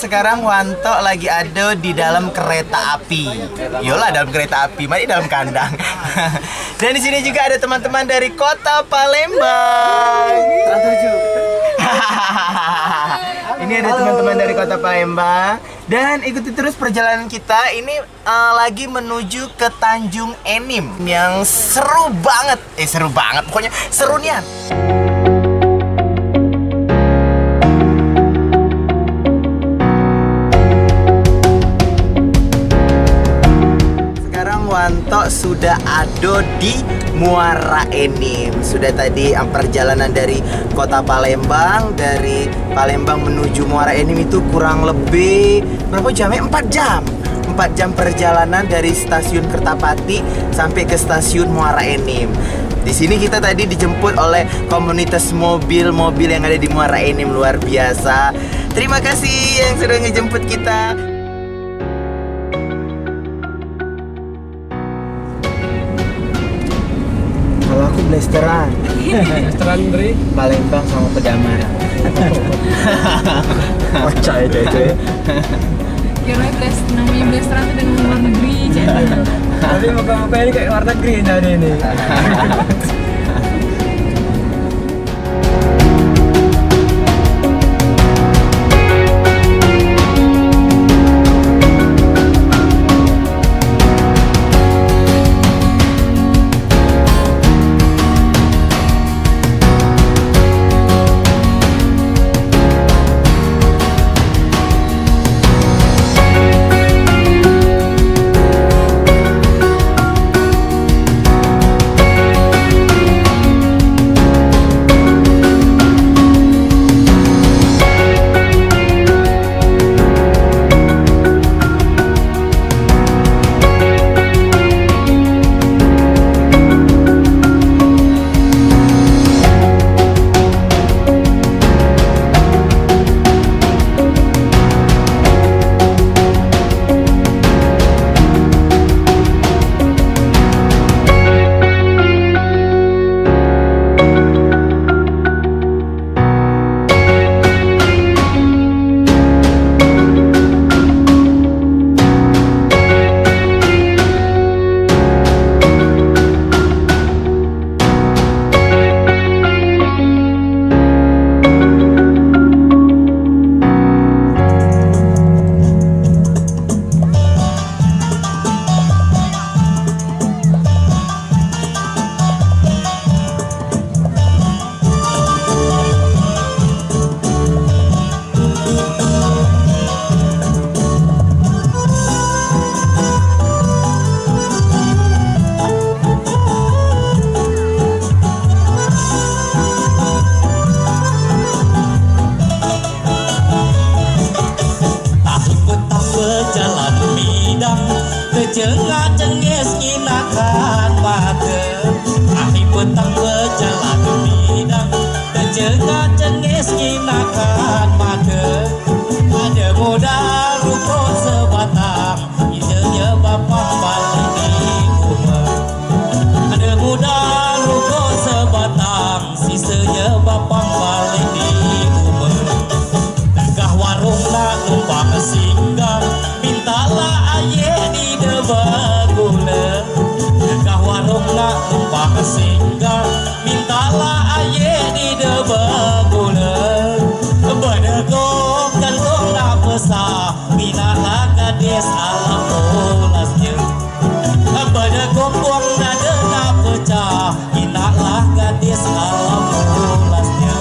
sekarang Wanto lagi ada di dalam kereta api. Yolah, dalam kereta api, mari dalam kandang. Dan di sini juga ada teman-teman dari Kota Palembang. Ini ada teman-teman dari Kota Palembang. Dan ikuti terus perjalanan kita. Ini lagi menuju ke Tanjung Enim yang seru banget. Seru banget, pokoknya seru nian. Wanto sudah ada di Muara Enim. Sudah tadi perjalanan dari Kota Palembang, dari Palembang menuju Muara Enim itu kurang lebih berapa jamnya? 4 jam. 4 jam perjalanan dari stasiun Kertapati sampai ke stasiun Muara Enim. Di sini kita tadi dijemput oleh komunitas mobil-mobil yang ada di Muara Enim, luar biasa. Terima kasih yang sudah ngejemput kita. Kalau aku blasteran. Blasteran dari Palembang sama Pedamar. Kocak itu. Kira namanya blasteran itu dengan luar negeri. Tapi muka-muka ini kayak luar negeri tadi ini. Cengat cenges nginakan mata Ahi petang berjalan bidang Dan cengat cenges nginakan mata Ada modal rukun sebatang Isanya bapak balik di rumah Ada modal rukun sebatang Sisanya bapak balik di rumah Tegah warung nak numpang singgah Mintalah ayah di bagula Tegah warung nak numpang singgah Mintalah ayah di bagula Berdegong kalung nak besar Minatlah gadis alam pulasnya Berdegong buang nada nak pecah Minatlah gadis alam pulasnya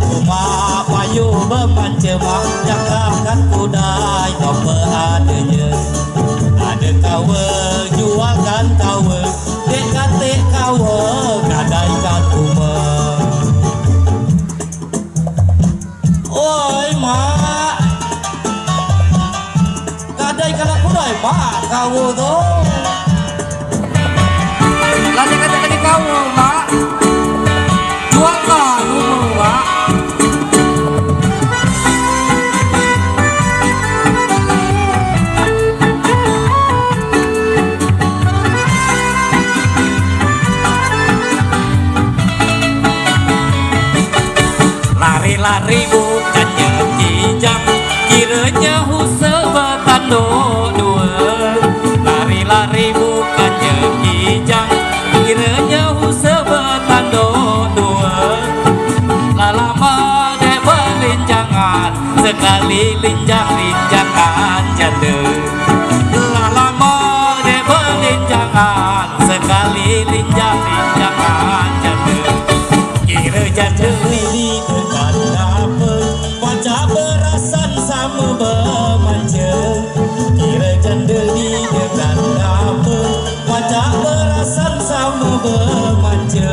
Rumah payu bermancemah Cakapkan kudai kau adanya Ada kawa jualkan kawa Dek katik kawa gadaikan rumah Oi mak Gadaikan aku dai mak kawa tu Lagi kata kamu, Mak. Jualkan rumah, Mak. Lari-lari bukannya kijang kiranya sebetan dua, lari-lari bukan kijang, kiranya sebetan dua, lama deh belinjangan, sekali linjang-linjangan jande, lama deh belinjangan, sekali linjang-linjangan jande, kira jande ini dekat apa, wajah berasan sama bermanja, kira jande ini dekat apa, wajah berasan sama bermanja,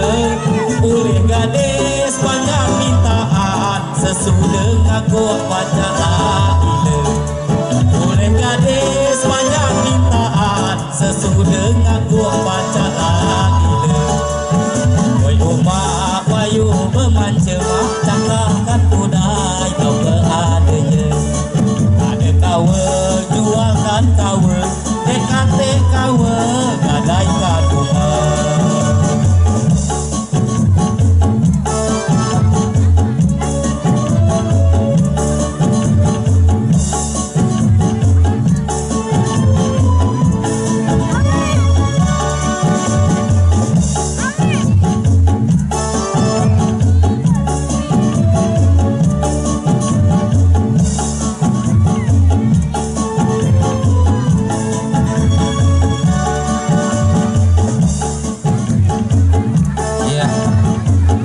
boleh gadis banyak mintaan, sesudah ngaku pacaran ile, boleh gadis banyak mintaan, sesudah ngaku pacaran ile. Wayu mak, wayu bermanja mak, cakapkan kudai kau keadanya. Ada kawa, jualkan kawa, dekate kawa, gadaikan rumah.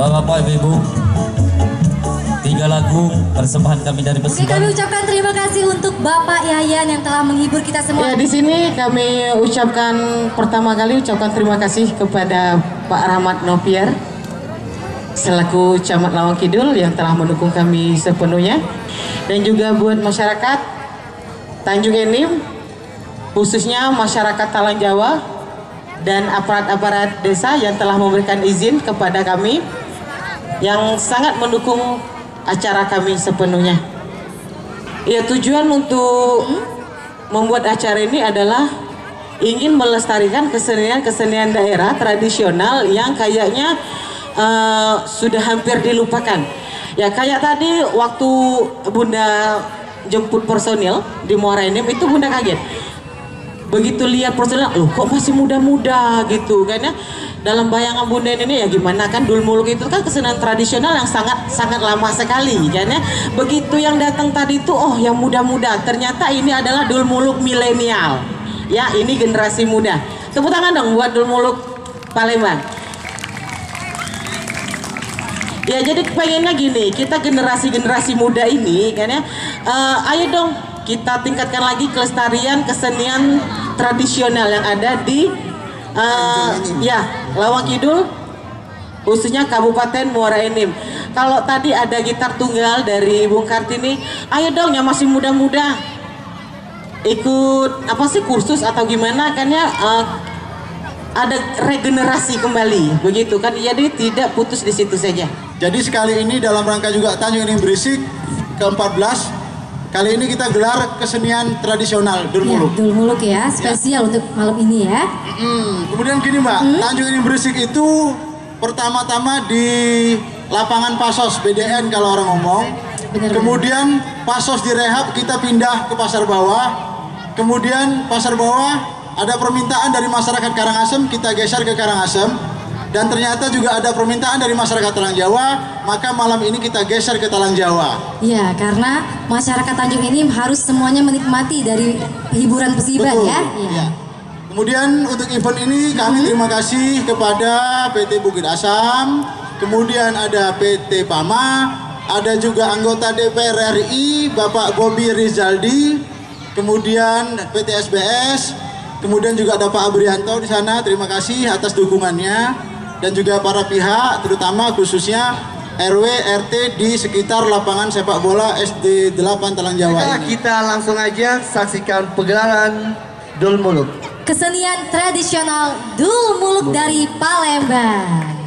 Bapak Ibu, 3 lagu persembahan kami dari Oke, Besutan. kami ucapkan terima kasih untuk Bapak Yayan yang telah menghibur kita semua. Ya, di sini kami ucapkan pertama kali terima kasih kepada Pak Rahmat Nopier selaku Camat Lawang Kidul yang telah mendukung kami sepenuhnya, dan juga buat masyarakat Tanjung Enim, khususnya masyarakat Talang Jawa dan aparat-aparat desa yang telah memberikan izin kepada kami, yang sangat mendukung acara kami sepenuhnya. Ya, tujuan untuk membuat acara ini adalah ingin melestarikan kesenian daerah tradisional yang kayaknya sudah hampir dilupakan. Ya, kayak tadi waktu Bunda jemput personil di Muara Enim itu Bunda kaget. Begitu lihat personil, loh kok masih muda-muda gitu kan ya. Dalam bayangan Bunda ini ya gimana kan, Dul Muluk itu kan kesenian tradisional yang sangat lama sekali kan ya. Begitu yang datang tadi itu, oh yang muda-muda, ternyata ini adalah Dul Muluk milenial. Ya, ini generasi muda. Tepuk tangan dong buat Dul Muluk Palembang. Ya, jadi pengennya gini, kita generasi muda ini kan ya, ayo dong kita tingkatkan lagi kelestarian kesenian tradisional yang ada di ya Lawang Kidul, khususnya Kabupaten Muara Enim. Kalau tadi ada gitar tunggal dari Bung Kartini, ayo dong yang masih muda-muda ikut apa sih kursus atau gimana kan ya, ada regenerasi kembali begitu kan, jadi tidak putus di situ saja. Jadi sekali ini dalam rangka juga Tanjung Enim Berisik ke-14, kali ini kita gelar kesenian tradisional Dul Muluk. Ya, Dul Muluk ya, spesial untuk malam ini ya. Kemudian gini Mbak, Tanjung Enim Berisik itu pertama-tama di lapangan Pasos BDN kalau orang ngomong. Benar, kemudian Pasos direhab, kita pindah ke Pasar Bawah. Kemudian Pasar Bawah ada permintaan dari masyarakat Karangasem, kita geser ke Karangasem. Dan ternyata juga ada permintaan dari masyarakat Talang Jawa, maka malam ini kita geser ke Talang Jawa. Ya, karena masyarakat Tanjung Enim harus semuanya menikmati dari hiburan festival ya. Ya. Kemudian untuk event ini kami terima kasih kepada PT Bukit Asam, kemudian ada PT Pama, ada juga anggota DPR RI Bapak Bobi Rizaldi, kemudian PT SBS, kemudian juga ada Pak Abrianto di sana. Terima kasih atas dukungannya. Dan juga para pihak, terutama khususnya RW, RT di sekitar lapangan sepak bola SD 8 Talang Jawa ini. Kita langsung aja saksikan pegelaran Dul Muluk. Kesenian tradisional Dul Muluk dari Palembang.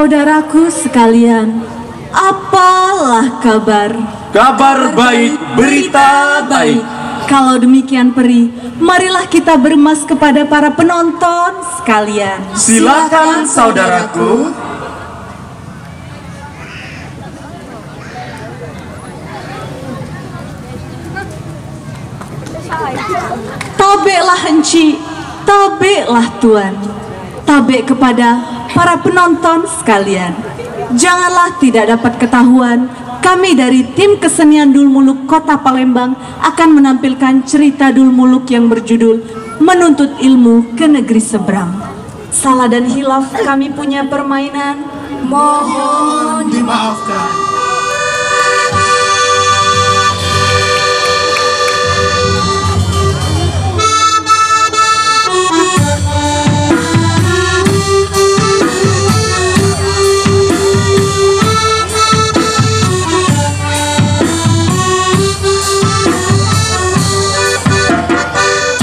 saudaraku sekalian, apalah kabar? Kabar baik, berita baik. Kalau demikian Peri, marilah kita beremas kepada para penonton sekalian. Silakan saudaraku. Tabeklah enci, tabeklah tuan. Tabek kepada para penonton sekalian. Janganlah tidak dapat ketahuan, kami dari tim kesenian Dulmuluk Kota Palembang akan menampilkan cerita Dulmuluk yang berjudul Menuntut Ilmu ke Negeri Seberang. Salah dan hilaf kami punya permainan, mohon dimaafkan.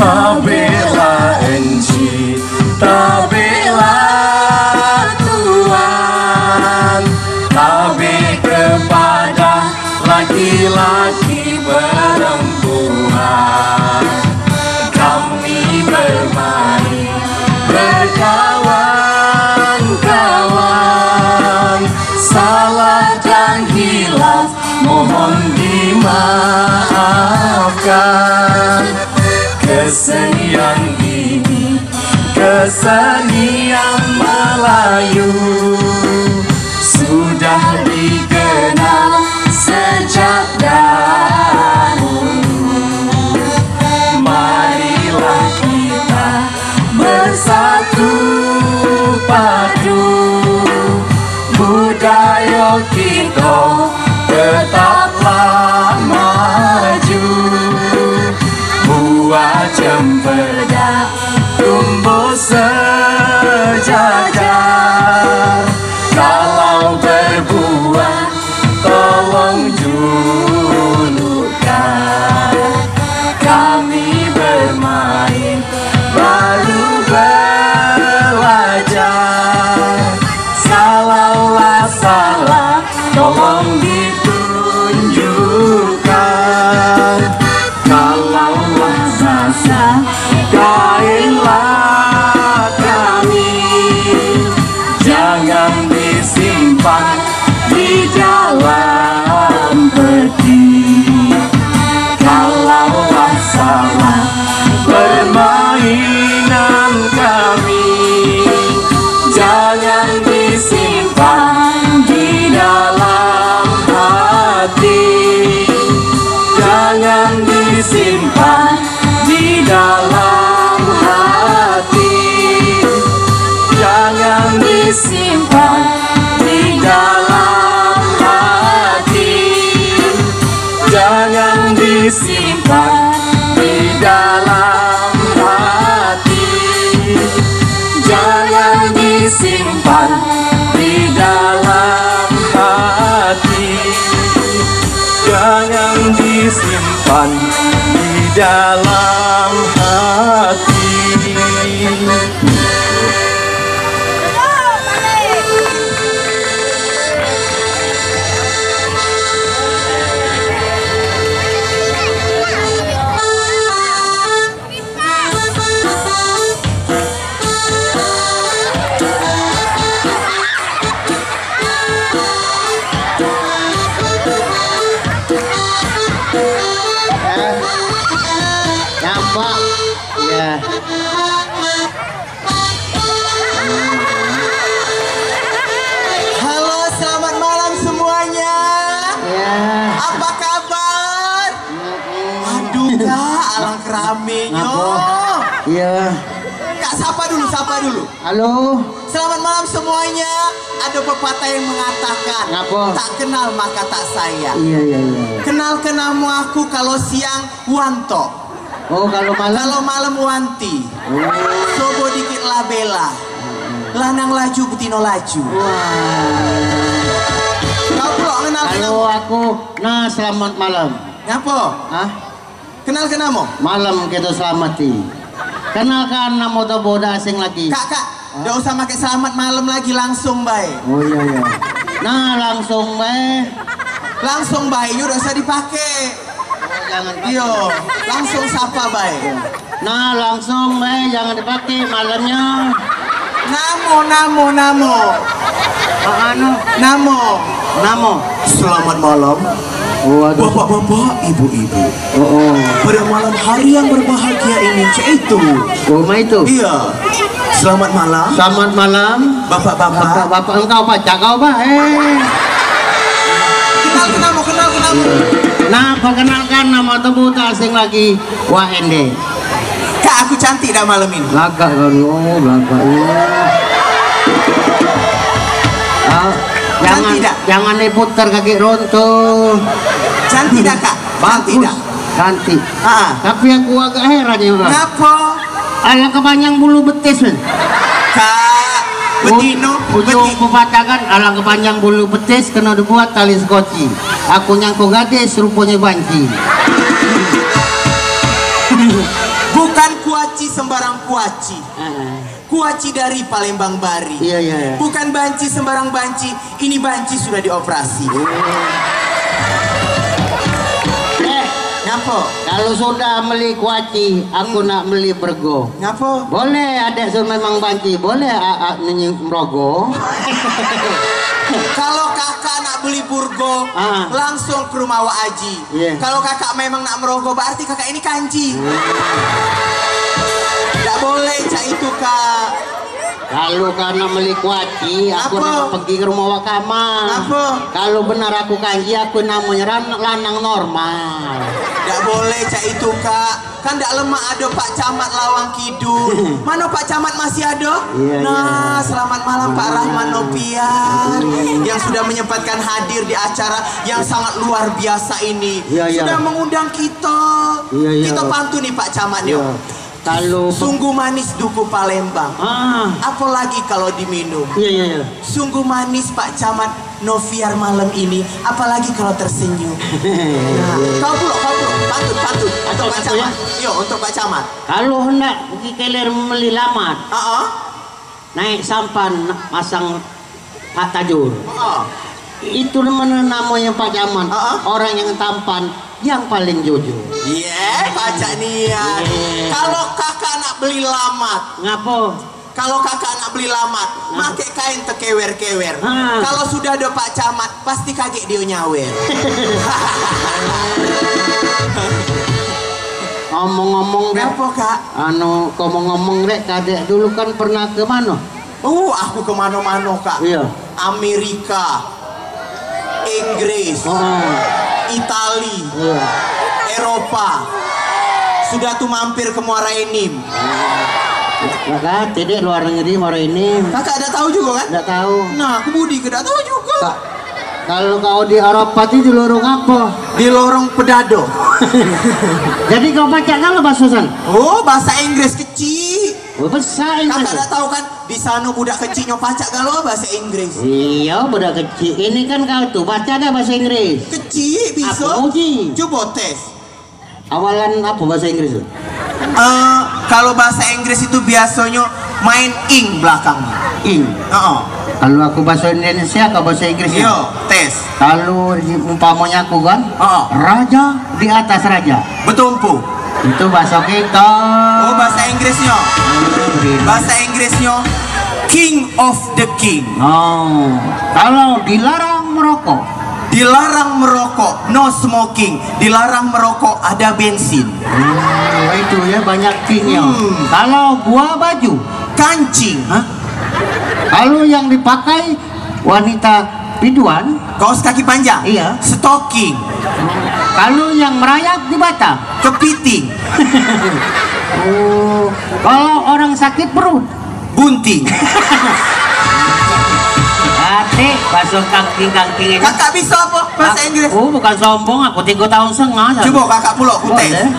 Tabela enci, tabela tuan, tabe kepada laki-laki perempuan. Kami bermain berkawan-kawan, salah dan hilaf mohon dimaafkan. Kesenian ini, kesenian Melayu, sudah dikenal sejak dahulu. Marilah kita bersatu padu, budaya kita tetaplah maju. Buah cempedak tumbuh sejajar, kalau berbuah tolong julukan. Kami bermain baru belajar, salahlah salah tolong ditunjukkan. Kalau sasa kainlah kami, jangan disimpan di dalam peti. Kalau salah permainan kami, jangan disimpan di dalam hati. Jangan disimpan di dalam hati, jangan disimpan di dalam hati, jangan disimpan di dalam hati, jangan disimpan di dalam hati, jangan disimpan di dalam hati. Nampak ya. Halo, selamat malam semuanya. Ya. Apa kabar? Aduh, Kak, alang keramenya. Iya. Kak, sapa dulu. Halo. Selamat malam semuanya. Ada pepatah yang mengatakan, Ngapa? tak kenal maka tak sayang. Iya. Kenal-kenalmu aku kalau siang wanto. Oh, kalau malam? Kalau malam wanti. Sobo dikit labela. Lanang laju betino laju. Kau pula kenal Kalau aku, nah selamat malam. Ngapa? Hah? Kenal kenamo? Malam kita selamati. Kenalkan nama boda asing lagi. Kak, Nggak usah pakai selamat malam lagi, langsung baik. Oh iya. Nah langsung baik. Langsung baik, udah usah dipakai. Jangan Iyo, langsung sapa baik. Nah langsung baik, jangan dipakai malamnya. Namo. Namo. Selamat malam. Waduh. Bapak-bapak, ibu-ibu. Oh. Pada malam hari yang berbahagia ini, itu. Rumah itu. Iya. Selamat malam. Selamat malam. Bapak-bapak. Bapak engkau baca kau pak. Kenal. Nah perkenalkan nama tebu tak asing lagi. Wahende. Kak, aku cantik dah malam ini. Lagak kali. Oh lagak. Jangan diputar kaki rontok. Cantik dah kak. Bagus. Cantik. Tapi aku agak heran juga. Kenapa? Ala kepanjang bulu betis men. Kak, betino. Ujung pepatah kan, ala kepanjang bulu betis kena dibuat tali skoci. Aku nyangkut gadis rupanya banci. Bukan kuaci sembarang kuaci. Kuaci dari Palembang Bari. Iya. Bukan banci sembarang banci. Ini banci sudah dioperasi. Ngapo? Kalau sudah beli kuaci, aku nak beli bergo. Ngapo? Boleh ada memang banci, boleh nyanyi merogo. Kalau kakak nak beli burgo, langsung ke rumah Wak Aji. Kalau kakak memang nak merogo, berarti kakak ini kanji. Tidak boleh cak itu kak. Kalau karena beli kuaci, aku nak pergi ke rumah Wakama. Kalau benar aku kanji, aku namanya lanang normal. Tidak boleh cak itu kak. Kan tidak lemah ada Pak Camat Lawang Kidul. Mana Pak Camat masih ada? Nah, selamat malam Pak Rahman Nopian yang sudah menyempatkan hadir di acara yang sangat luar biasa ini. Sudah mengundang kita. Kita pantun nih Pak Camatnya. Kalau sungguh manis duku Palembang. Apalagi kalau diminum. Sungguh manis Pak Camat Noviar malam ini. Apalagi kalau tersenyum. Nah, kau pula pantun untuk Pak Camat. Yo, untuk Pak Camat. Kalau hendak pergi keler membeli lamat, naik sampan masang Pak Tajur. Itu namanya Pak Camat. Orang yang tampan, yang paling jujur. Pacak niat. Kalau kakak nak beli lamat, ngapo? Kalau kakak nak beli lamat, pakai kain tekewer-kewer. Kalau sudah ada Pak Camat, pasti kaget dia nyawer. Ngomong-ngomong deh. Apa kak? Ngomong-ngomong deh, kadek dulu kan pernah ke mana? Aku kemana-mana kak. Amerika, Inggris, Itali, Eropa. Sudah tuh mampir ke Muara Enim. Kakak, tidak luar negeri Muara Enim. Kakak ada tahu juga kan? Tidak tahu. Nah, aku Budi tidak tahu juga. Kalau kau di Eropa itu di lorong apa? Di lorong pedado. Jadi kau baca kalau bahasa sana? Bahasa Inggris kecil. Bahasa Inggris. Kakak tahu kan di sana budak kecilnya pacak galau bahasa Inggris. Iya, budak kecil. Ini kan kau tuh baca ada bahasa Inggris. Kecil bisa. Coba tes. Awalan apa bahasa Inggris? Kalau bahasa Inggris itu biasanya main ing belakangnya. Ing. Kalau aku bahasa Indonesia, kau bahasa Inggris. Tes. Kalau umpamanya aku kan, raja di atas raja. Betumpu. Itu bahasa kita. Bahasa Inggrisnya. Bahasa Inggrisnya King of the King. Kalau dilarang merokok. Dilarang merokok, no smoking. Dilarang merokok, ada bensin. Itu ya banyak king-nya. Kalau buah baju, kancing. Kalau yang dipakai wanita biduan, kaos kaki panjang. Iya. Stocking. Kalau yang merayap di Batam, kepiting. Kalau orang sakit perut, bunting. Bahasa kangking-kangking ini. Kakak bisa apa bahasa Inggris? Bukan sombong, aku 3 tahun setengah. Coba kakak pula aku tes.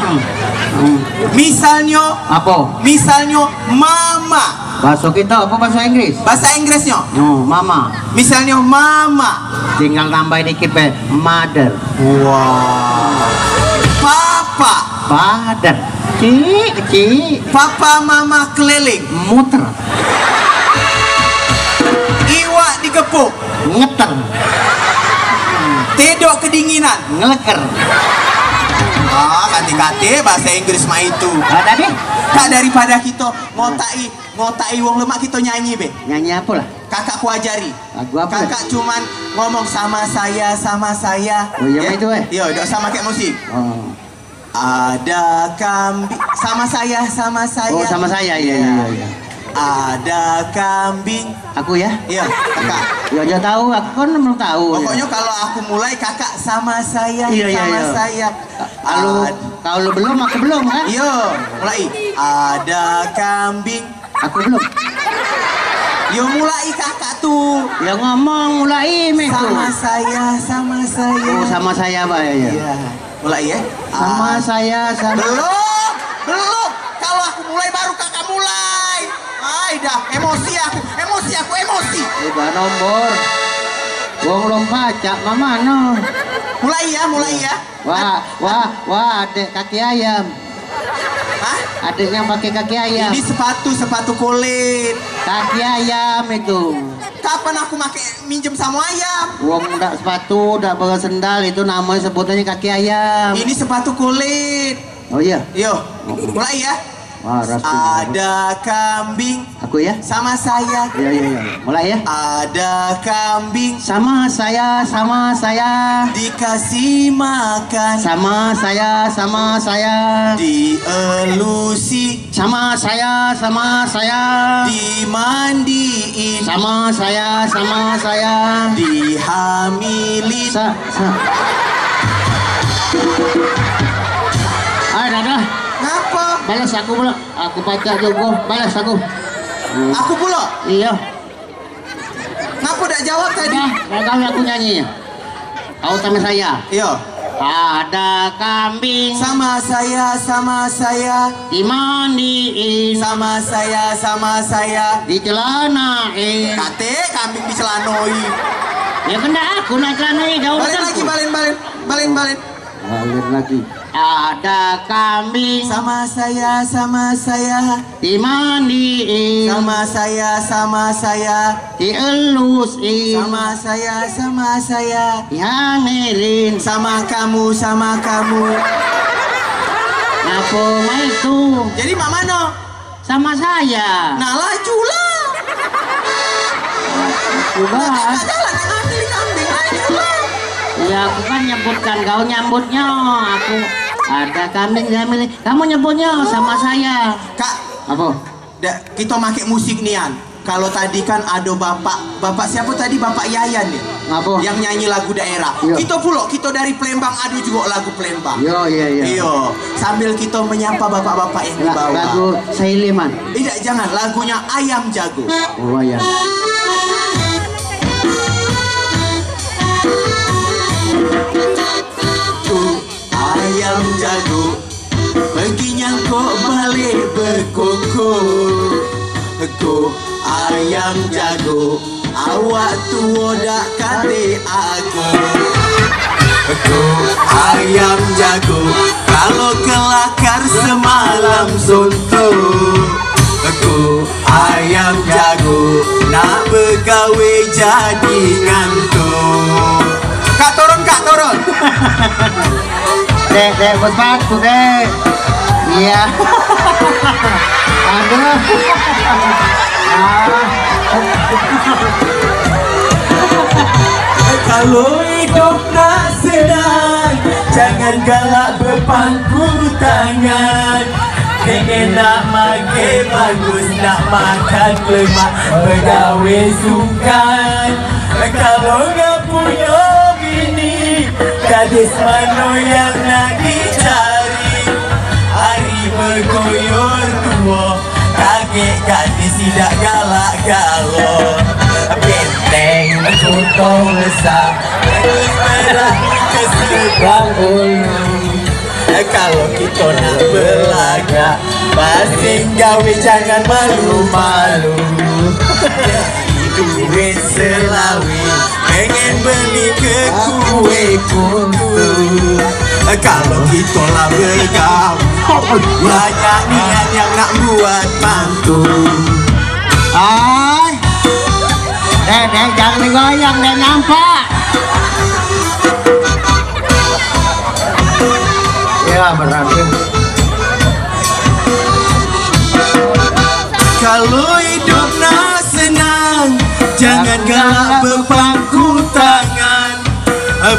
Misalnya apa? Misalnya mama. Bahasa kita apa bahasa Inggris? Bahasa Inggrisnya? Mama. Misalnya mama. Tinggal tambah dikit mother. Papa. Father. Cik. Papa mama keliling. Muter. gepuk. Ngeter. Tidur kedinginan. Ngeleker. Kati-kati bahasa Inggris mah itu. Tadi? Kak, daripada kita ngotai wong lemak, kita nyanyi be. Nyanyi apa lah? Kakak ku ajari. Lagu apa? Kakak cuman ngomong sama saya. Oh iya itu Iya, udah sama kayak musik. Oh. Ada kambing sama saya. Oh sama saya, iya. Ada kambing. Aku ya? Iya, kakak. Ya aja tahu, aku kan belum tahu. Pokoknya kalau aku mulai kakak sama saya, saya. Kalau belum, aku belum kan? Iya, mulai. Ada kambing. Aku belum. Yo mulai kakak tuh. Ya ngomong mulai Sama saya. Oh sama saya Pak ya. Iya. Mulai ya. Sama saya. Belum. Kalau aku mulai baru kakak mulai. Dah emosi aku. Udah nomor. Wong belum baca mama no. Mulai ya. Wah, adek kaki ayam. Hah? Adiknya pakai kaki ayam. Ini sepatu kulit. Kaki ayam itu. Kapan aku minjem sama ayam? Wong ndak sepatu, ndak bawa sendal, itu namanya sebutannya kaki ayam. Ini sepatu kulit. Oh iya. Yo, mulai ya. Wah, ada kambing. Aku ya? Sama saya. Iya. Mulai ya. Ada kambing. Sama saya. Dikasih makan. Sama saya. Dielusi. Sama saya. Dimandiin. Sama saya. Dihamilin. Dah. Ngapa? Balas aku pula. Aku baca juga. Balas aku. Aku pula? Iya. Ngapa udah jawab tadi? Gagal aku nyanyi. Kau sama saya. Iya. Ada kambing. Sama saya. Dimandiin. Sama saya. Dicelanain. Kate kambing dicelanoi. Ya kena aku nak celanai. Balik lagi, balik. Balik lagi. Ada kambing. Sama saya. Dimandiin. Sama saya. Dielusin. Sama saya. Dihamilin. Sama kamu. Apa mah itu? Jadi mak mano? Sama saya. Nah laju lah. Coba. Jalan ngambil kambing laju lah. Ya aku kan nyebutkan, kau nyambutnya. Aku ada kambing dihamilin. Kamu nyebutnya sama saya. Kak. Apa? Kita pakai musik nian. Kalau tadi kan ada bapak siapa tadi, Bapak Yayan nih. Apa? Yang nyanyi lagu daerah. Yo. Kita dari Palembang ada juga lagu Palembang. Iya. Sambil kita menyapa bapak-bapak yang di bawah. Lagu Sailiman. Tidak, jangan, lagunya Ayam Jago. Oh ayam. Ayam jago perginya kok balik berkoko. Ayam jago awak tua dak kate aku. Ayam jago kalau kelakar semalam suntuk. Ayam jago nak begawe jadi ngantuk. Kak turun. Dek, buat batu, Dek. Iya. Aduh. Kalau hidup nak senang, jangan galak berpangku tangan. Nak makan bagus, nak makan lemak, bergawe sungkan. Kalau nggak punya bini, gadis mana yang nak dicari? Hari bergoyor tua, kaget gadis tidak galak galor. Benteng kutong besar, terus merah ke seberang ulu. Kalau kita nak berlaga, basing gawe jangan malu-malu. Duit Selawi pengen beli ke kue kuntu. Kalau kita lah bergaul, banyak niat yang nak buat mantu. Dek, jangan digoyang, Dek, nampak. Ya, berarti. Kalau hidup nak senang, jangan galak berpangku tangan.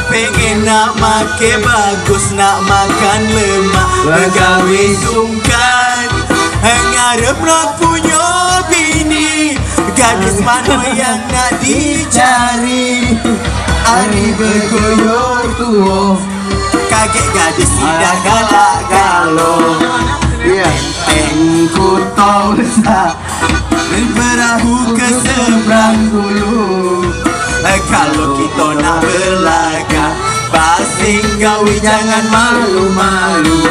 Pengen nak makan bagus, nak makan lemak, begawe sungkan. Ngarep nak punya bini, gadis mana yang nak dicari. Hari bergoyor tua, kaget gadis tidak galak galau. Teng kutong besar, perahu ke seberang dulu. Kalau kita nak berlaga, basing gawe jangan malu-malu.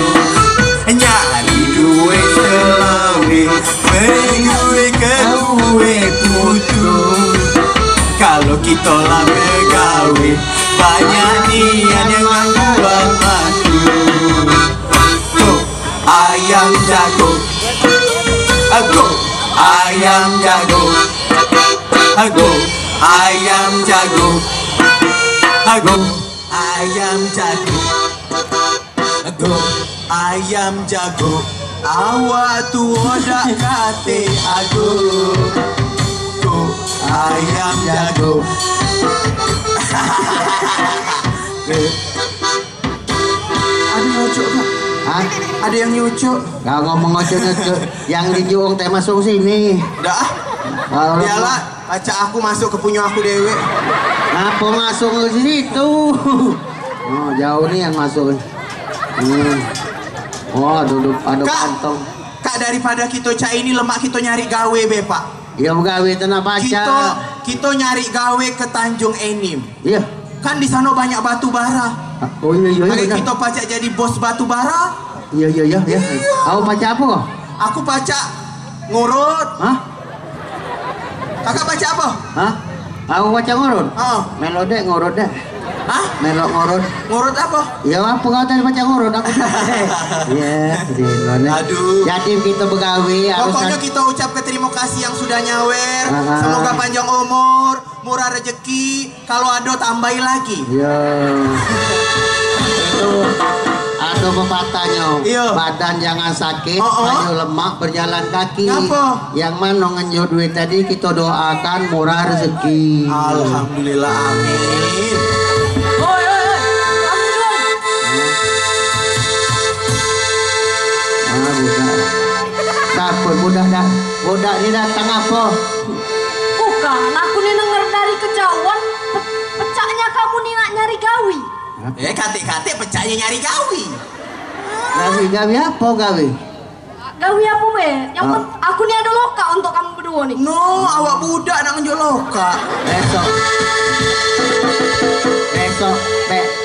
Nyari duit selawe, beri ke duit putu. Kalau kita lah bergawe, banyak niat yang buat madu. Tuh, ayam jago, aku ayam jago, aku ayam jago, aku ayam jago, aku ayam jago. Awak tua dak kate aku, ayam jago. Ada nyucuk tak? Hah? Ada yang nyucuk? Kau ngomong ngocok-ngocok, yang di Juung teh masuk sini. Dah. Biarlah, baca aku masuk ke punya aku dewe. Apa masuk ke situ? Oh, jauh nih yang masuk. Oh, duduk ada kantong. Kak, daripada kita cak ini lemak kita nyari gawe be pak. Iya gawe tenang baca. Kita nyari gawe ke Tanjung Enim. Iya. Kan di sana banyak batu bara. Oh iya. Kita pacak jadi bos batu bara. Iya. Kau baca apa kok? Aku baca ngurut. Hah? Kakak baca apa? Hah? Aku baca ngurut? Oh. Melode ngurut deh. Hah? Melok ngurut. Ngurut apa? Ya apa kau tadi baca ngurut aku. Iya, aduh. Jadi kita begawe pokoknya kita ucapkan terima kasih yang sudah nyawer. Semoga panjang umur, murah rezeki. Kalau ada tambahin lagi. Ya. Itu ada pepatahnya. Badan jangan sakit, maju lemak berjalan kaki. Apa? Yang mana ngenjo duit tadi kita doakan murah rezeki. Alhamdulillah, amin. Budak ini datang apa? Bukan, aku nih denger dari kejauhan pecahnya kamu nih nak nyari gawi. Kate pecahnya nyari gawi. Gawi apa gawi? Gawi apa be? Yang aku nih ada loka untuk kamu berdua nih. No, awak budak nak ngejual loka.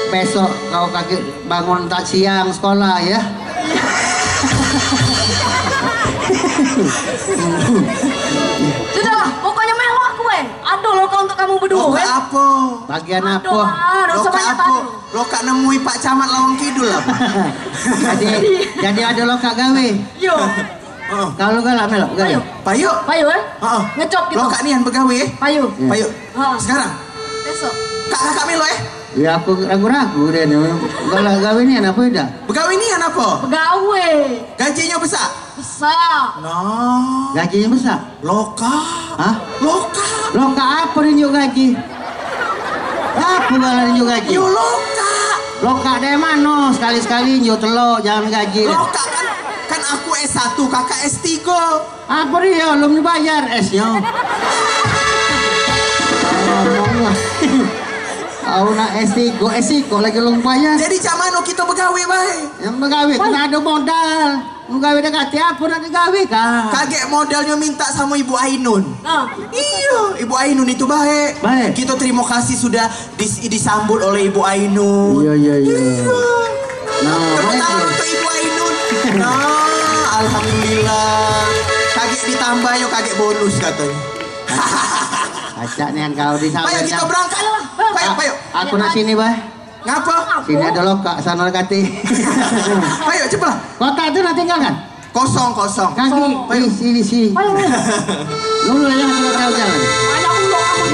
Besok kau kaki bangun tak siang sekolah ya. Sudahlah, pokoknya melo aku Ada loka untuk kamu berdua. Loka apa? Bagian apa? Loka apa? Loka nemui Pak Camat Lawang Kidul apa? Jadi ada loka gawe. Yo. Kalau galak melok gawe. Payu. Ngecop gitu. Loka nih yang begawe. Payu. Sekarang. Besok. Kakak melo Ya aku ragu-ragu deh. Galak gawe ni apa dah? Begawe ni apa? Begawe. Gajinya besar? Besar. No. Gajinya besar? Loka. Hah? Loka. Loka apa ninjuk gaji? Apa galak ninjuk gaji? Yo loka. Loka dari mana? Sekali-sekali ninjuk telok jangan gaji. Loka kan aku S1, kakak S3. Apa dia? Belum dibayar S-nya. Ngomong lah. Aku nak S3 lagi belum bayar. Jadi cak mana kita begawe baik? Yang begawe kita ada modal. Begawe dekat apa nak digawe kan? Kaget modalnya minta sama Ibu Ainun. Iya, Ibu Ainun itu baik. Kita terima kasih sudah disambut oleh Ibu Ainun. Iya. Tepuk tangan untuk Ibu Ainun. Alhamdulillah. Kaget ditambah yo, kaget bonus katanya. Acak nih kau disambut. Ayo kita berangkat. Ayo. Aku nak sini bah. Ngapa? Sini ada loka, sana kati. Ayo cepat. Kota itu nak tinggalkan? Kosong. Kaki, sini. Dulu ya kita jalan. Banyak ulo kamu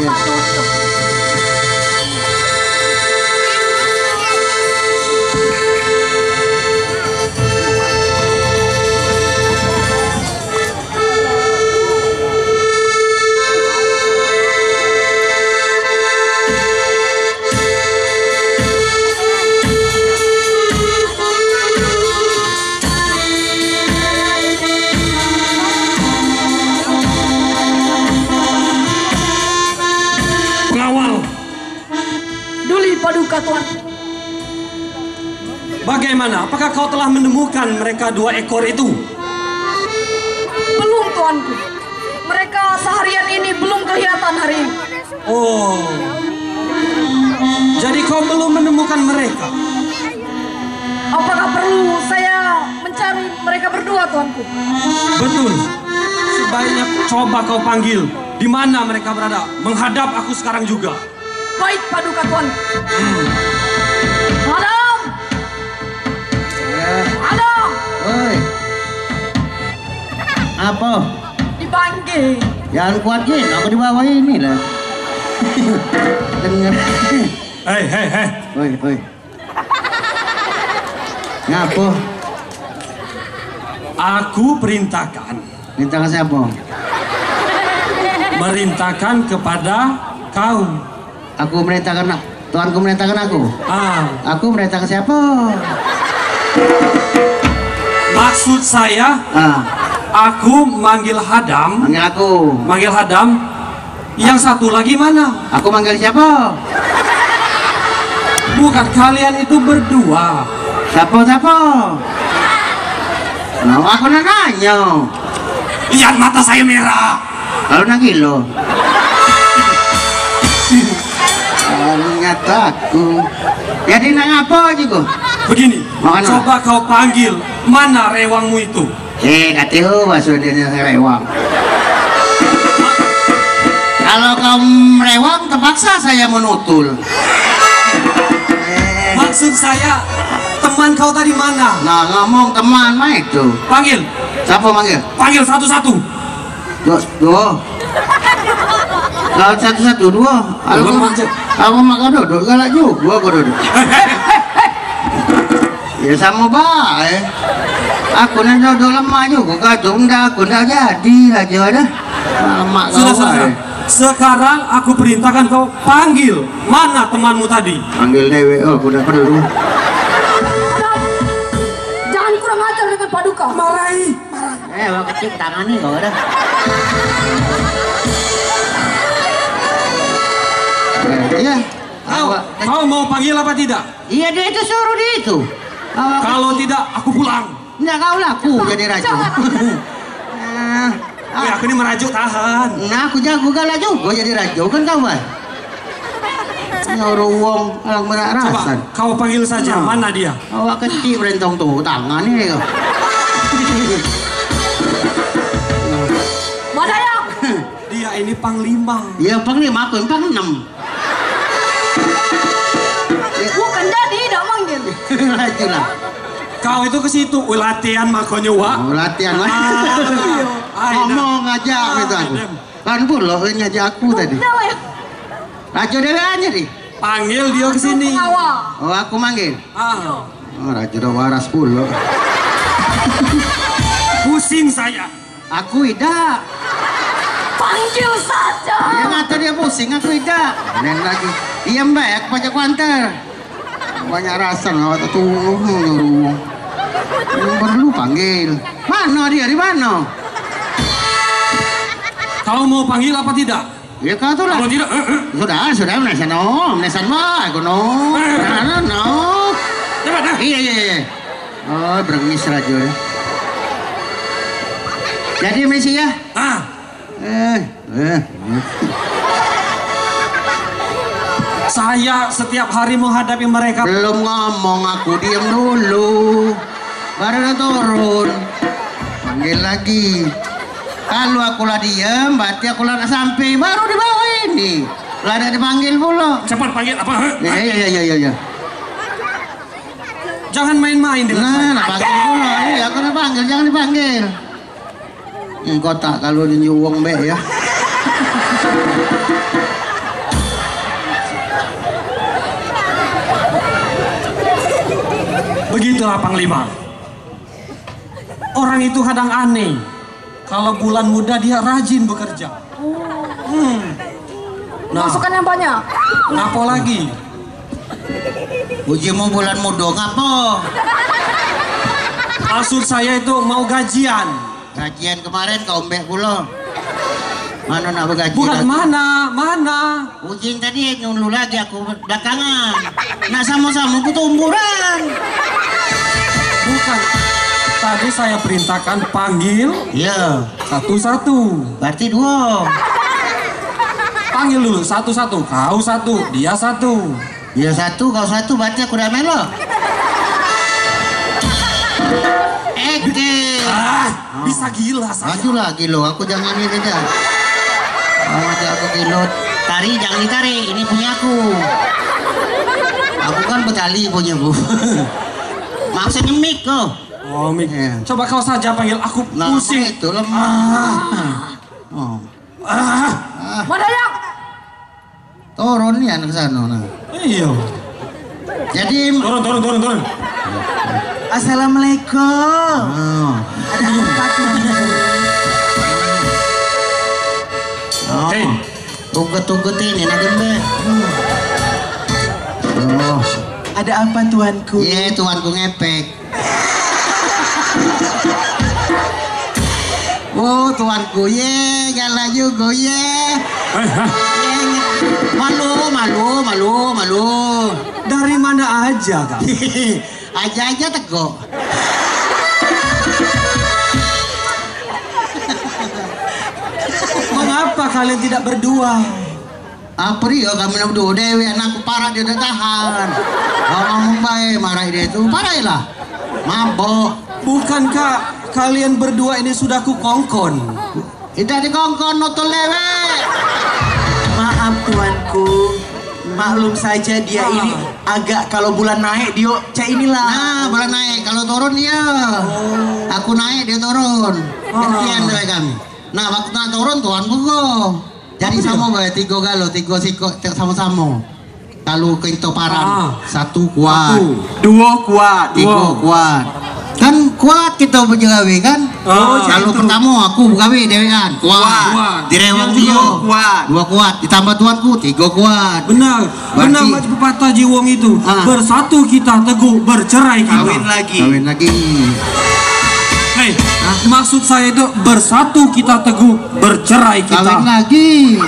Paduka Tuan. Bagaimana? Apakah kau telah menemukan mereka 2 ekor itu? Belum Tuanku. Mereka seharian ini belum kelihatan hari ini. Oh, jadi kau belum menemukan mereka? Apakah perlu saya mencari mereka berdua Tuanku? Betul. Sebaiknya coba kau panggil. Di mana mereka berada? Menghadap aku sekarang juga. Baik Paduka Tuan. Adam. Adam. Woi. Apa? Dipanggil. Jangan kuat Jin, aku di bawah ini lah. Dengar. Hei. Woi. Ngapa? Aku perintahkan. Perintahkan siapa? Merintahkan kepada kau. Aku merintahkan, Tuanku merintahkan aku. Aku merintahkan siapa? Maksud saya, aku manggil Hadam. Manggil aku. Manggil Hadam. Yang satu lagi mana? Aku manggil siapa? Bukan kalian itu berdua. Siapa? Nah, aku nanya. Lihat mata saya merah. Kalau nanggil lo. Nyata aku. Jadi nang apa juga? Begini, coba kau panggil mana rewangmu itu. Katihu maksudnya rewang. Kalau kau rewang terpaksa saya menutul. Maksud saya teman kau tadi mana? Nah ngomong teman mah itu. Panggil. Siapa manggil? Panggil satu-satu. Dua. Laut 1-1, 2. Aku makan duduk galak juga aku duduk. Ya sama baik. Aku nanti duduk lemah juga kadung dah aku dah jadi aja dah. Lemak kau. Sudah. Sekarang aku perintahkan kau panggil mana temanmu tadi. Panggil Dewi. Oh, udah perlu. Jangan kurang ajar dengan Paduka. Marahi. Wah kecil tangan nih kau dah. Iya. Kau mau panggil apa tidak? Iya dia itu suruh dia itu. Kalau tidak aku pulang. Enggak kau laku jadi raja. Aku ini merajuk tahan. Nah aku jago galak juga jadi raja kan kau mah. Nyuruh uang alang berak rasan. Kau panggil saja mana dia? Awak kecil berentong tuh tangan ini kau. Mana ya? Dia ini panglima. Iya panglima aku yang pang-6. Bukan jadi tidak manggil. Lajulah. Kau itu ke situ, latihan makanya wak. Latihan lah. Ngomong ngajak itu aku. Kan pula ngajak aku tadi. Raja Dewi aja nih. Panggil dia ke sini. Oh aku manggil. Oh Raja udah waras pula. Pusing saya. Aku tidak. Panggil saja. Yang ngatur dia pusing, aku tidak. Dan lagi, diam baik, pajak kuantar. Banyak rasa, awak tak tunggu. Perlu panggil. Mana dia, di mana? Kau mau panggil apa tidak? Ya kau tu lah. Kalau tidak, sudah, menesan mah, aku no. Iya. Oh, berengis raja. Jadi misi ya? Saya setiap hari menghadapi mereka. Belum ngomong aku, diam dulu. Baru dah turun. Panggil lagi. Kalau aku lah diam, berarti aku lah nak sampai. Baru di bawah ini. Lah ada dipanggil pula. Cepat panggil apa? Iya. Jangan main-main dengan saya. Nah, panggil pula. Iya, aku nak panggil, jangan dipanggil. Kotak kalau di uang be ya. Begitulah Panglima. Orang itu kadang aneh. Kalau bulan muda dia rajin bekerja. Masukkan yang banyak. Ngapa lagi? Uji mau bulan muda ngapa? Maksud saya itu mau gajian. Gajian kemarin kau ombek pula. Mana nak bergaji? Bukan mana. Ujian tadi nyulu lagi aku belakangan. Nak sama-sama kutumburan. Bukan. Tadi saya perintahkan panggil. Iya. Satu-satu. Berarti 2. Panggil dulu satu-satu. Kau 1, dia 1. Dia 1, kau 1, berarti aku udah melo. Bisa gila saya. Maju lah gilo, aku jangan ini aja. Maju aku gilo. Tari jangan ditarik, ini punya aku. Aku kan petali punya bu. Maksudnya mic kok. Oh mic. Coba kau saja panggil aku pusing. Itu lemah. Mana yang? Turun nih anak sana. Nah. Iya. Jadi turun. Assalamualaikum. Ada apa tuh? Hei, tunggu ini nanti mbak. Ada apa tuanku? Iya tuanku ngepek. Oh tuanku ye, jalan juga ye. Malu. dari mana aja kau? Aja tegok. Mengapa kalian tidak berdua? Apa dia kami nak berdua dewi anakku parah dia udah tahan. Kalau ngomong baik marah dia itu parah lah. Mabok. Bukankah kalian berdua ini sudah ku kongkon? Tidak dikongkon notol lewe. Maaf tuanku, maklum saja dia ini agak kalau bulan naik dia cak inilah. Nah bulan naik kalau turun dia. Aku naik dia turun. Gantian dari kami. Nah waktu nak turun tuanku kok. Jadi sama bae 3 galo 3 siko sama-sama. Kalau kento parang 1 kuat, 2 kuat, 3 kuat. Kan kuat kita bergawe kan? Kalau pertama aku bergawe dewean kuat. Direwang 2 kuat ditambah tuanku 3 kuat. Benar macam pepatah jiwong itu. Bersatu kita teguh, bercerai kita Kawin lagi. Hei, maksud saya itu bersatu kita teguh, bercerai kita. Kawin lagi.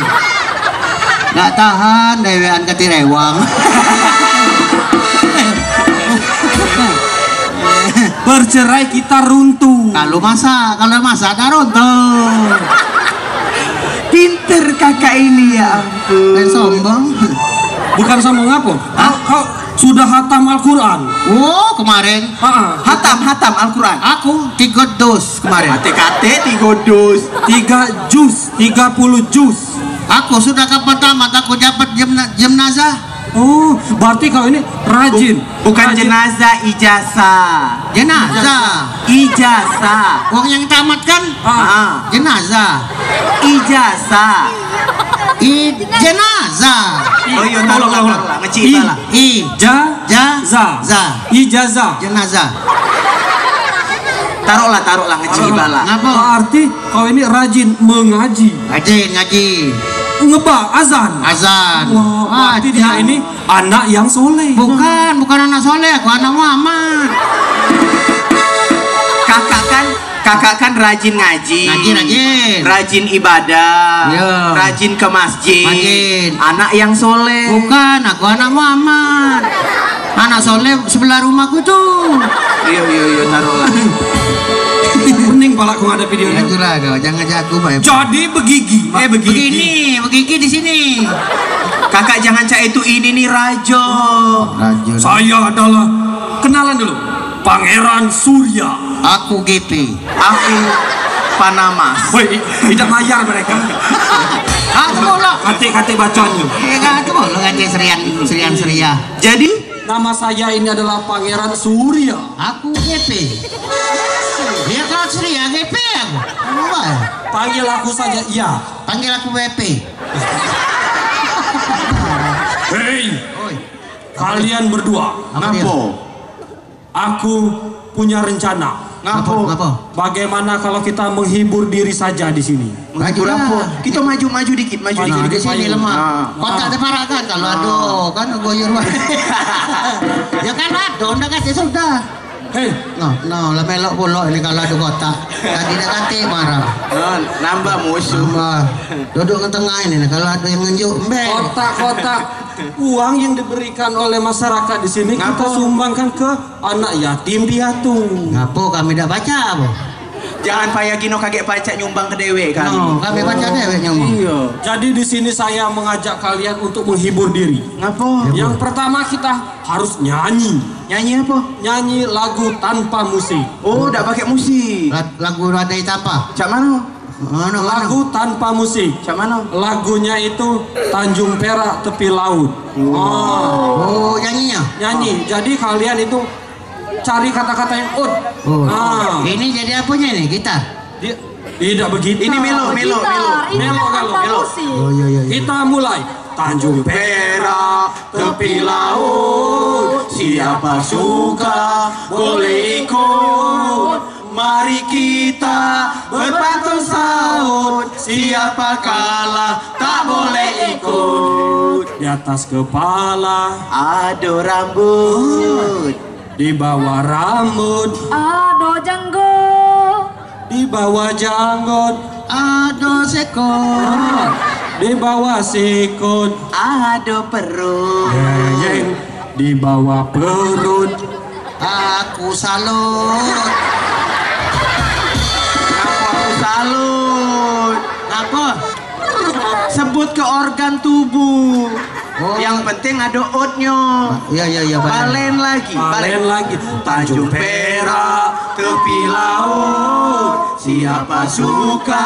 Gak tahan dewean ketirewang. Bercerai kita runtuh. Kalau masa ada runtuh. Pinter kakak ini ya ampun. Sombong. Bukan sombong apa? Kau sudah hatam Al-Quran? Oh kemarin. Hatam Al-Quran. Aku 3 dos kemarin. KT 3 dos. 3 juz, 30 juz. Aku sudah kapan tamat aku dapat jenazah. Oh, berarti kau ini rajin. Bukan jenazah, ijazah. Ijazah. Wong yang tamat kan? Jenazah. Ijazah. Jenazah. Oh iya, taruhlah. Ngecik lah. Ijazah. Jenazah. Taruhlah ngecik lah. Ngapa? Berarti kau ini rajin mengaji. Ngaji. Ngebak azan. Wah, berarti dia ini anak yang soleh. Bukan anak soleh, aku anak Muhammad. Kakak kan rajin ngaji. Rajin ibadah. Rajin ke masjid. Anak yang soleh. Bukan, aku anak Muhammad. Anak soleh sebelah rumahku tuh. Iya, taruhlah. Pening pala aku ada videonya. Itulah kau, jangan jago baik. Jadi begigi. Begigi di sini. Kakak jangan cak itu ini nih Rajo. Saya adalah kenalan dulu. Pangeran Surya. Aku GP. Aku Panamas. Woi, tidak bayar mereka. Aku boleh. Kate bacanya. Aku boleh kate serian. Jadi nama saya ini adalah Pangeran Surya. Aku GP. Dia kalau Surya GP aku. Panggil aku saja iya. Panggil aku BP. Hei, kalian berdua. Kenapa? aku punya rencana. Ngapa? Bagaimana kalau kita menghibur diri saja di sini? Menghibur apa? Kita maju dikit, maju dikit. Di sini lemah. Kotak teparak kan kalau aduh kan goyor banget. Ya kan aduh, udah kasih sudah. Hei, no, lah melok pulok ini kalau ada kotak. Tadi dah ganti marah. Nambah musuh. Duduk ke tengah ini, kalau ada yang nunjuk, kotak-kotak uang yang diberikan oleh masyarakat di sini kita sumbangkan ke anak yatim piatu. Ngapo kami dah baca apa? Jangan payah gino kaget pacak nyumbang ke dewe kan. Kami baca dewe nyumbang. Iya. Jadi di sini saya mengajak kalian untuk menghibur diri. Ngapa? Yang pertama kita harus nyanyi. Nyanyi apa? Nyanyi lagu tanpa musik. Oh, udah pakai musik. Lagu Radai Tapa. Cak mana? Lagu tanpa musik. Cak mana? Lagunya itu Tanjung Perak Tepi Laut. Oh, nyanyinya? Nyanyi. Jadi kalian itu cari kata-kata yang ut. Ini jadi apanya nih? Gitar? Tidak begitu. Ini melo. Oh iya. Kita mulai. Tanjung Perak tepi laut, siapa suka boleh ikut. Mari kita berpantun sahut, siapa kalah tak boleh ikut. Di atas kepala ada rambut, di bawah rambut Ado janggo, di bawah janggot ada sekor, di bawah sikut ada perut. Yeng, di bawah perut aku salut. Salut. Apa? Sebut ke organ tubuh. Yang penting ada outnya. Iya. Balen lagi. Tanjung Perak tepi laut, siapa suka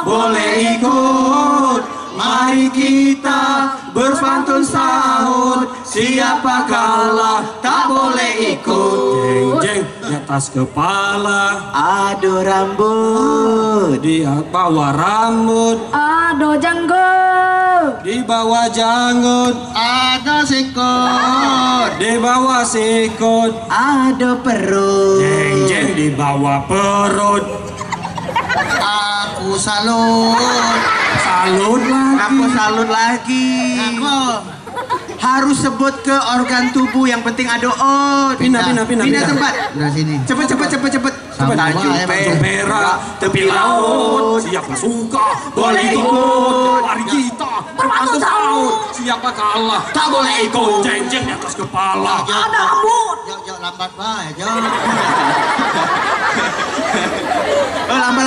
boleh ikut. Mari kita berpantun sahut, siapa kalah tak boleh ikut. Jeng, di atas kepala ada rambut, di bawah rambut Ado janggo, di bawah janggut ada sekor, di bawah sikut ada perut. jeng di bawah perut. aku salut. Salut lagi. Harus sebut ke organ tubuh, yang penting ada out. Pindah tempat. Dari sini. Cepet. Tanjung Perak tepi laut, siapa suka boleh ikut. Mari kita berpantun sahut, siapa kalah tak boleh ikut. Jeng di atas kepala ada rambut. Jok lambat bae, Jok. Lambat.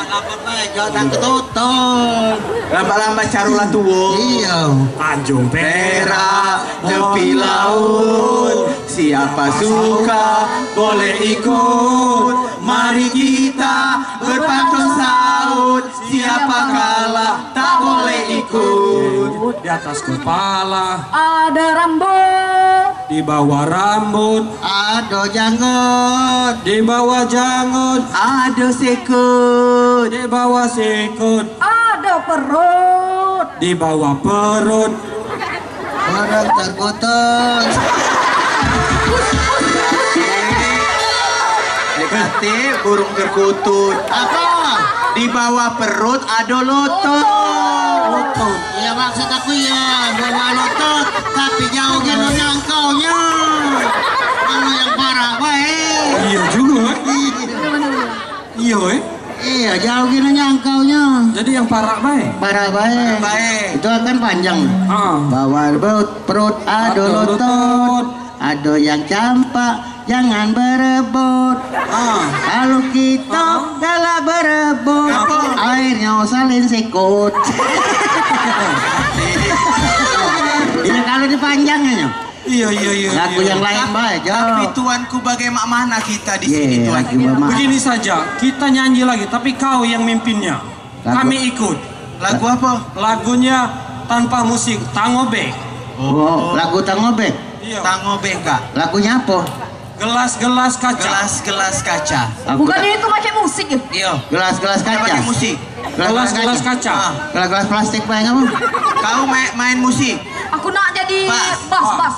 Lambat bae, Jok tak ketutup. Lambat carulah tuwo. Iya. Tanjung Perak tepi laut, siapa suka boleh ikut. Mari kita berpantun sahut, siapa kalah tak boleh ikut. Di atas kepala Ada rambut, di bawah rambut Ada janggut, di bawah janggut ada sekut, di bawah sikut ada perut. di bawah perut. orang terputus. dekati burung terkutut. Apa? Di bawah perut ada lutut. Ya maksud aku ya bawa lutut, tapi jauh gitu nyangkaunya. Mana yang parah baik? Iya juga. Iya Iya jauh gitu nyangkaunya. Jadi yang parah baik. Parah baik. Itu akan panjang. Bawa perut ada lutut, ada yang campak. Jangan berebut. Kalau kita kalah berebut, airnya salin sikut. Ini kalau dipanjangnya. Iya. Lagu yang lain baik. Tapi tuanku bagaimana kita di sini tuanku? Begini saja, kita nyanyi lagi, tapi kau yang mimpinnya. Kami ikut. Lagu apa? Lagunya tanpa musik, Tangobek. Oh, lagu Tangobek. Iya. Tangobek kak. Lagunya apa? Gelas-gelas kaca. Gelas-gelas kaca. Bukannya itu pakai musik ya? Iya. Gelas-gelas kaca. Pakai musik. Gelas-gelas kaca. Gelas-gelas plastik baik kamu? Kau main musik. Aku nak jadi Bas. bas.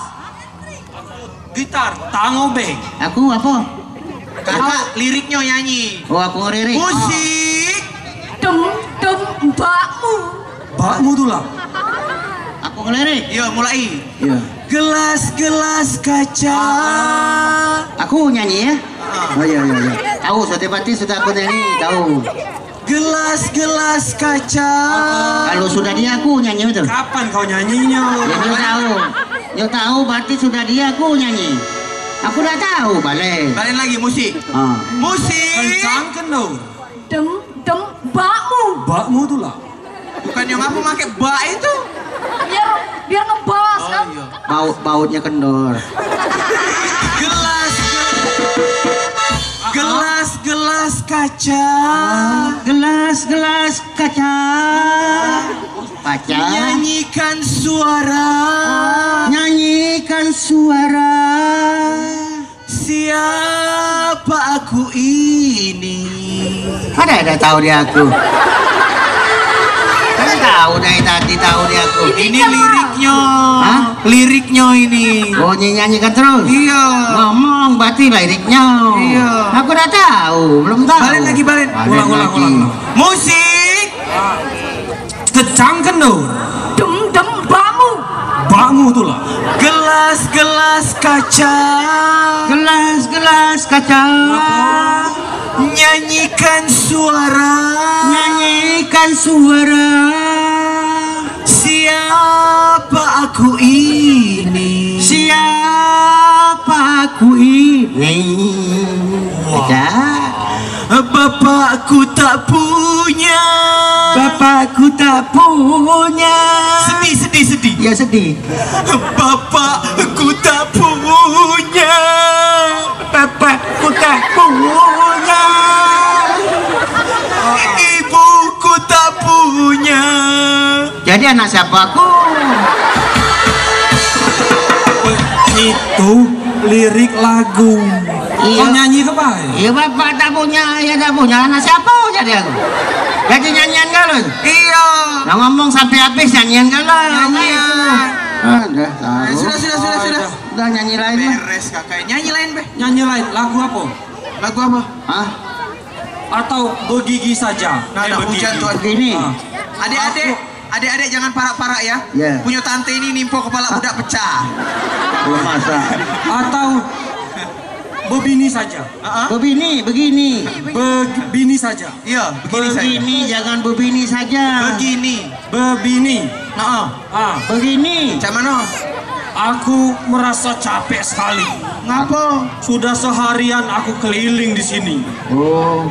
Gitar, tangobeng. Aku apa? Kakak liriknya nyanyi. Oh, aku ngelirik. Musik. Dem mbakmu. Bakmu tuh lah. Aku ngelirik. Iya, mulai. Iya. Gelas-gelas kaca. Aku nyanyi ya? Oh iya. Tahu, Sotipati sudah aku nyanyi, tahu. Gelas-gelas kaca. Kalau sudah dia aku nyanyi itu. Kapan kau nyanyinya? Ya, Nyo tahu. Nyo tahu berarti sudah dia aku nyanyi. Aku udah tahu, balik. Balik lagi musik. Musik. Kencangkan dong. Dem mbakmu. Bakmu tuh lah. Bukan yang apa pakai bak itu. Biar ngebas kan. Iya. Bautnya kendor. Gelas kaca. Gelas kaca. Kaca. Nyanyikan suara. Siapa aku ini? Ada tahu dia aku. Kan tahu dari tadi tahu dia aku. Ini liriknya. Hah? Liriknya ini. Oh, nyanyikan terus? Iya. Ngomong berarti liriknya. Iya. Aku udah tahu, belum tahu. Balik lagi. Ulang. Musik. Kencangkan dong. Dem mbakmu. Bakmu tuh lah. Gelas kaca. Gelas kaca. Nyanyikan suara. Siapa aku ini? Kaca. Bapakku tak punya. Sedih. Ya sedih. Bapakku tak punya. Ibuku tak punya. Jadi anak siapa aku? Itu lirik lagu. Kau nyanyi ke apa? Iya, bapak tak punya, ya tak punya. Anak siapa jadi aku? Jadi nyanyian kalau? Iya. Nah, ngomong sampai habis nyanyian kalau? Sudah. Udah nyanyi lain mah. Beres kakak. Nyanyi lain be. Nyanyi lain lagu apa? Lagu apa? Hah? Atau begigi saja? Nah, hujan tuh. Begini. Adik-adik jangan parak-parak ya. Iya. Punya tante ini nimpo kepala budak pecah. Belum masa. Atau begini saja? Begini. Begini saja. Iya, begini saja. Begini, jangan begini saja. Begini. Begini. Cak mana? Aku merasa capek sekali. Ngapa? Sudah seharian aku keliling di sini. Oh.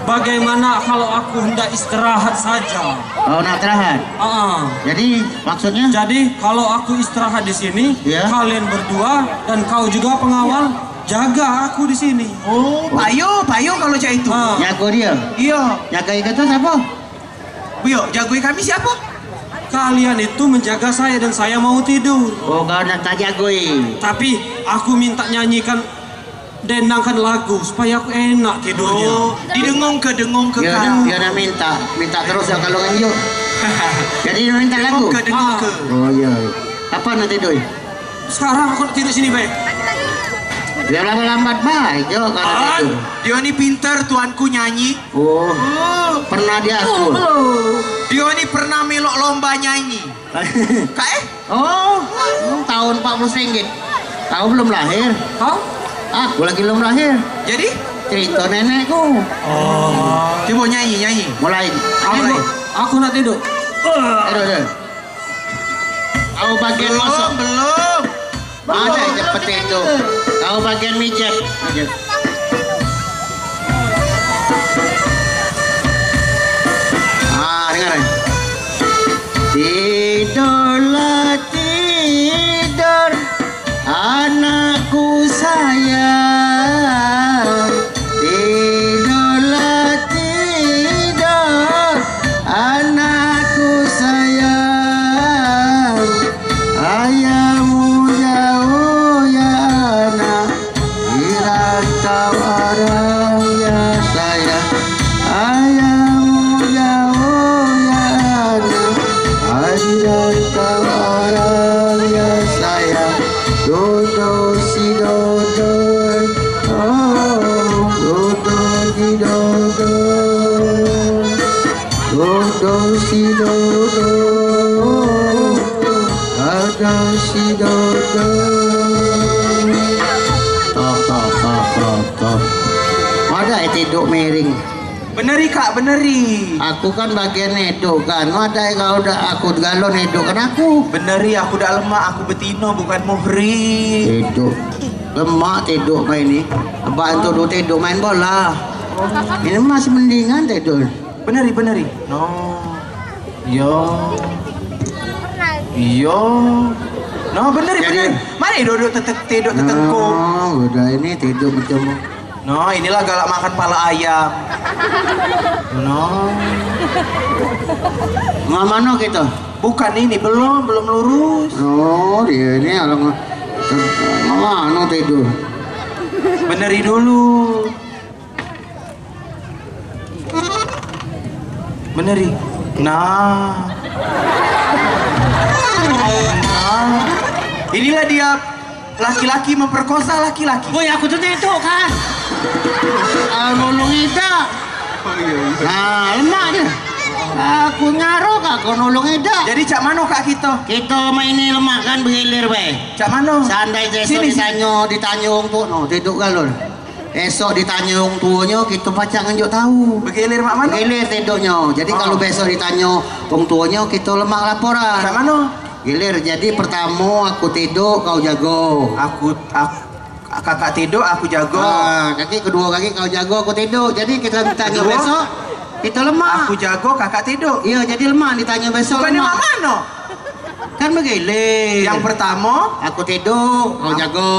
Bagaimana kalau aku hendak istirahat saja? Oh, nak istirahat. Jadi maksudnya? Jadi kalau aku istirahat di sini, kalian berdua dan kau juga pengawal jaga aku di sini. Oh, payo kalau cak itu. Jago dia. Iya. Jaga itu siapa? Bio, jagoi kami siapa? Kalian itu menjaga saya dan saya mau tidur. Oh, kau nak jagoi. Tapi aku minta nyanyikan dendangkan lagu supaya aku enak tidurnya. Oh, didengung ke kan. Dia nak minta terus ya kalau nganjuk. Jadi dia minta lagu. Dengung ke. Oh iya. Apa nanti doi? Sekarang aku tidur sini baik. Dia lambat baik jo kalau tidur. Dia ini pinter tuanku nyanyi. Oh. Pernah dia akur. Dia ini pernah melok lomba nyanyi. Kae? Oh, tahun 40 ringgit. Kau belum lahir? Kau? Aku lagi belum lahir. Jadi? Cerita nenekku. Oh. Coba nyanyi. Mulai. Aku nak tidur. Tidur. Kau bagian masuk. Belum. Ada cepet itu. Kau bagian mijat. Dengar. Tidurlah tidur, anakku sayang. Tidurlah tidur, anakku sayang. Ayahmu jauh ya anak, di rantau Ada tidur miring. Beneri kak, beneri. Aku kan bagian nedo kan. Ada kalau udah aku galon nedo kan aku. Beneri, aku udah lemak, aku betino bukan muhri. Tidur. Lemak tidur main ini. Abang tuh tidur main bola. Ini masih mendingan tidur. Beneri, beneri. No. Yo. Yo. No, beneri, beneri. Mana duduk tidur tetengkung. Oh, udah ini tidur macam. No, inilah galak makan pala ayam. No. Mana kita? Bukan ini, belum lurus. Oh, dia ini orang mana tidur? Beneri dulu. Beneri. Nah. Inilah dia laki-laki memperkosa laki-laki. Boy, aku tuh itu kan. Nolong Ida. Nah, lemah dia. Aku ngaruh kak, aku nolong Ida. Jadi cak mano kak kita? Kita main lemah kan begilir be. Cak mano? Sandai esok ditanya wong tua, no tidur galon. Esok ditanya wong tuanya, kita pacak nganjuk tahu. Begilir mak mano? Begilir tidurnya. Jadi kalau besok ditanya wong tuanya, kita lemah laporan. Cak mano? Gilir, jadi pertama aku tidur, kau jago. Kakak tidur, aku jago. Kaki kedua kaki kau jago, aku tidur. Jadi kita ditanya besok, kita lemah. Aku jago, kakak tidur. Iya, jadi lemah ditanya besok. Bukannya mak mano? Kan begilir. Yang pertama, aku tidur, kau jago.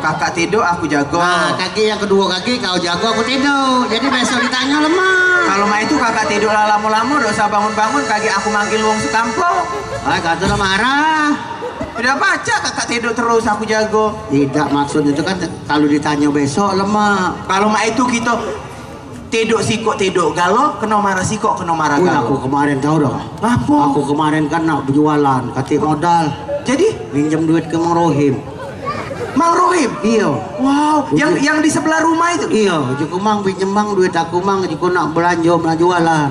Kakak tidur, aku jago. Nah, kaki yang kedua kaki kau jago, aku tidur. Jadi besok ditanya lemah. Kalau mah itu kakak tidur lama-lama, dosa bangun-bangun, kaki aku manggil wong sekampung. Kau tuh marah. Udah baca kakak tidur terus, aku jago. Tidak, maksud itu kan kalau ditanya besok lemah. Kalau mah itu kita tidur sikok tidur galo, kena marah sikok kena marah galo. Aku kemarin tahu dah. Apa? Aku kemarin kan nak berjualan, kasih modal. Jadi minjem duit ke Mang Rohim. Mang Rohim? Iya. Wow, yang di sebelah rumah itu? Iya, juku Mang pinjem Mang duit aku Mang, juku nak belanja, nak jualan.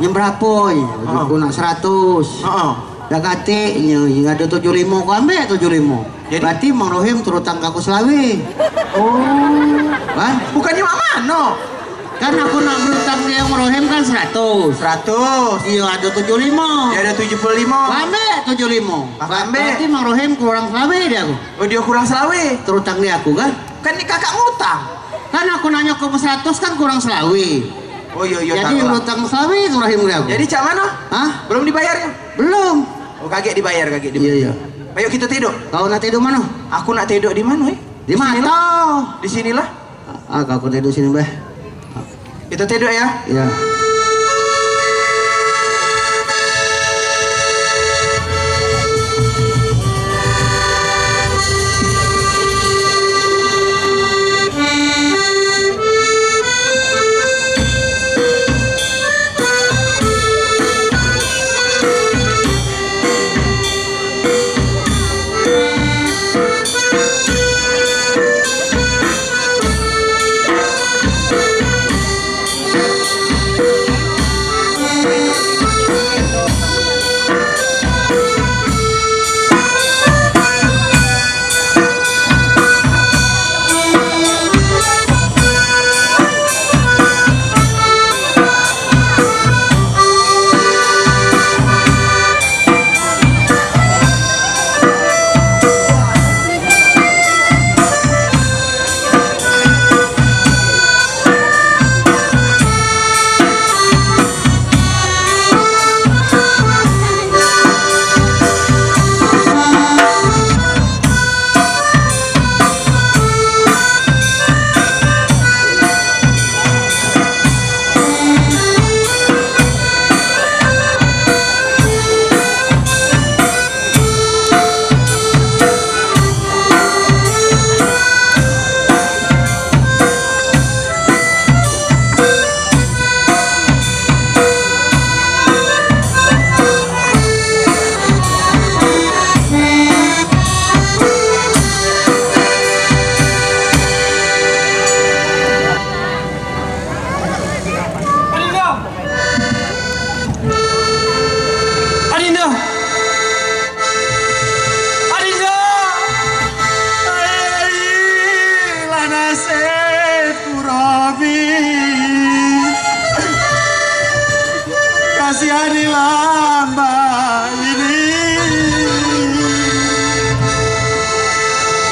Yang berapa? Juku nak 100. Dah katiknya, ada 75, aku ambil 75. Jadi? Berarti Mang Rohim turut tangkaku selawi. Oh. Kan? Bukannya mak mano? Kan aku nak berutang dia Mang Rohim kan 100. 100? Iya, ada 75. Ya ada 75. Ambil 75. Ambil. Berarti Mang Rohim kurang selawi dia aku. Oh, dia kurang selawi? Terutang dia aku kan? Kan ini kakak ngutang. Kan aku nanya ke 100 kan kurang selawi. Oh iya iya. Jadi berutang selawi itu Rohim dia aku. Jadi cak mana? Hah? Belum dibayarnya? Belum. Oh, kaget dibayar, kaget dibayar. Iya iya. Ayo kita tidur. Kau nak tidur mana? Aku nak tidur di mana? Di mana? Di sinilah. Aku tidur sini beh. Kita tidur ya? Iya. kasihanilah Mbak ini.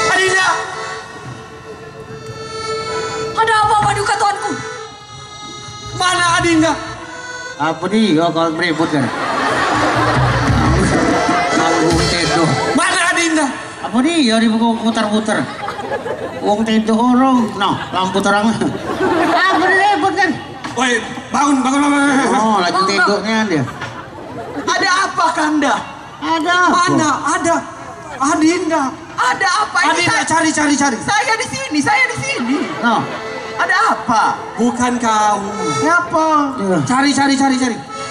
Adinda. Ada apa Paduka tuanku? Mana Adinda? Apa dia kalau beribut kan? Nanggung tidur. Mana Adinda? Apa dia diputar-putar? Wong tidur orang, nah lampu terang. Apa dia ribut kan? Woi, bangun. Oh, lagi tidurnya dia. Ada apa Kanda? Ada apa? Mana ada? Adinda. Ada apa ini? Adinda, cari. Saya di sini. Nah, Ada apa? Bukan kau. Ngapa? Cari.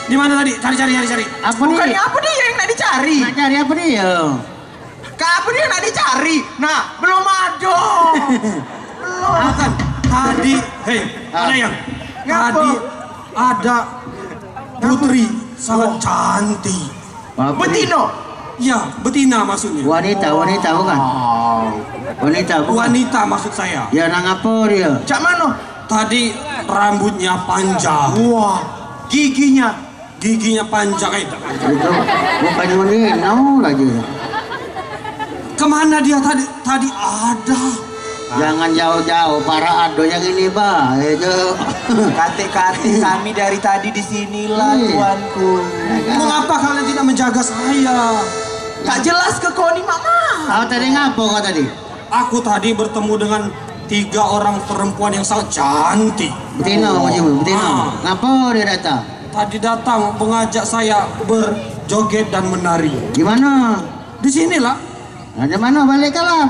Di mana tadi? Cari. apa Bukannya dia? apa dia yang nak dicari? Nak cari apa dia? Apa dia yang nak dicari? Nah, belum ada. Bukan. Tadi, hei, ada yang? Ngapa? Tadi ada putri sangat cantik. Betino. Ya, betina maksudnya. Wanita bukan? Wanita bukan? Wanita maksud saya. Ya nang apa dia? Cak mana? Tadi rambutnya panjang. Wah, giginya. Giginya panjang. Itu bukan wanita lagi. Kemana dia tadi? Tadi ada. Jangan jauh-jauh para ado yang ini bah. Itu. Kate-kate kami dari tadi di sinilah tuanku. Mengapa kalian tidak menjaga saya? Tak jelas ke kau ni mama. Kau tadi ngapo kau tadi? Aku tadi bertemu dengan 3 orang perempuan yang sangat cantik. Betino, Ah. Ngapo dia datang? Tadi datang mengajak saya berjoget dan menari. Gimana? Di sinilah. Ada mana? Baliklah.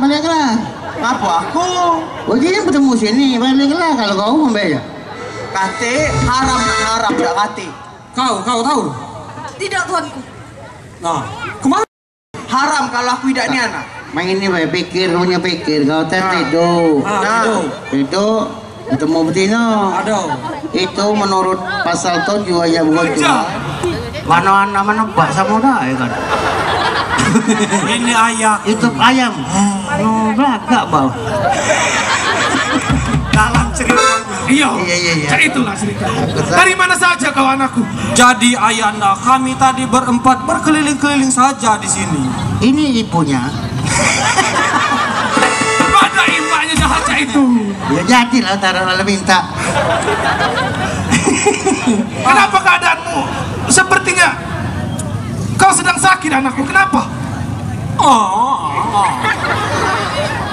Apa aku? Begini bertemu sini, baliklah kalau kau membayar. Kate haram dah kate. Kau tahu? Tidak tuanku. Nah, kemana? Haram kalau aku tidak ni anak. Main ini baik pikir kau tidur. Tidur ketemu betina. Itu menurut pasal 7 ayat 2. Mana baksa muda ya kan? Ini ayam. Itu ayam. Belakang bau. Dalam cerita. Iya. Itulah cerita. Dari mana saja kau anakku? Jadi ayahanda, kami tadi berempat berkeliling-keliling saja di sini. Ini ibunya. Pada imbaknya saja itu. Ya jadilah taruh minta. Kenapa keadaanmu? Sepertinya kau sedang sakit anakku. Kenapa?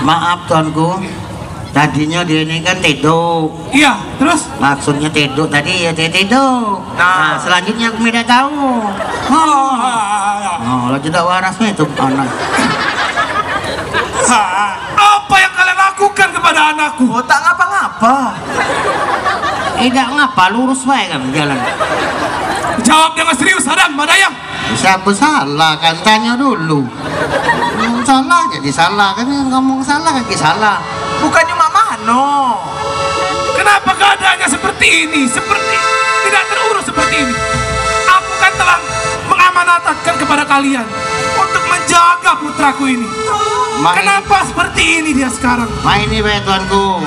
Maaf tuanku. Tadinya dia ini kan tidur. Iya, terus? Maksudnya tidur tadi ya tidur. Nah, selanjutnya aku tidak tahu. Kalau tidak warasnya itu anak. Apa yang kalian lakukan kepada anakku? Oh, tak ngapa-ngapa. Tidak ngapa, lurus baik kan jalan. Jawab dengan serius, Adam, Madayang. Siapa salah kan tanya dulu. Salah jadi salah kan, ngomong salah kaki salah. Bukannya mak mano. Kenapa keadaannya seperti ini? Seperti tidak terurus seperti ini. Aku kan telah mengamanatkan kepada kalian untuk menjaga putraku ini. Kenapa seperti ini dia sekarang? Ini baik tuanku.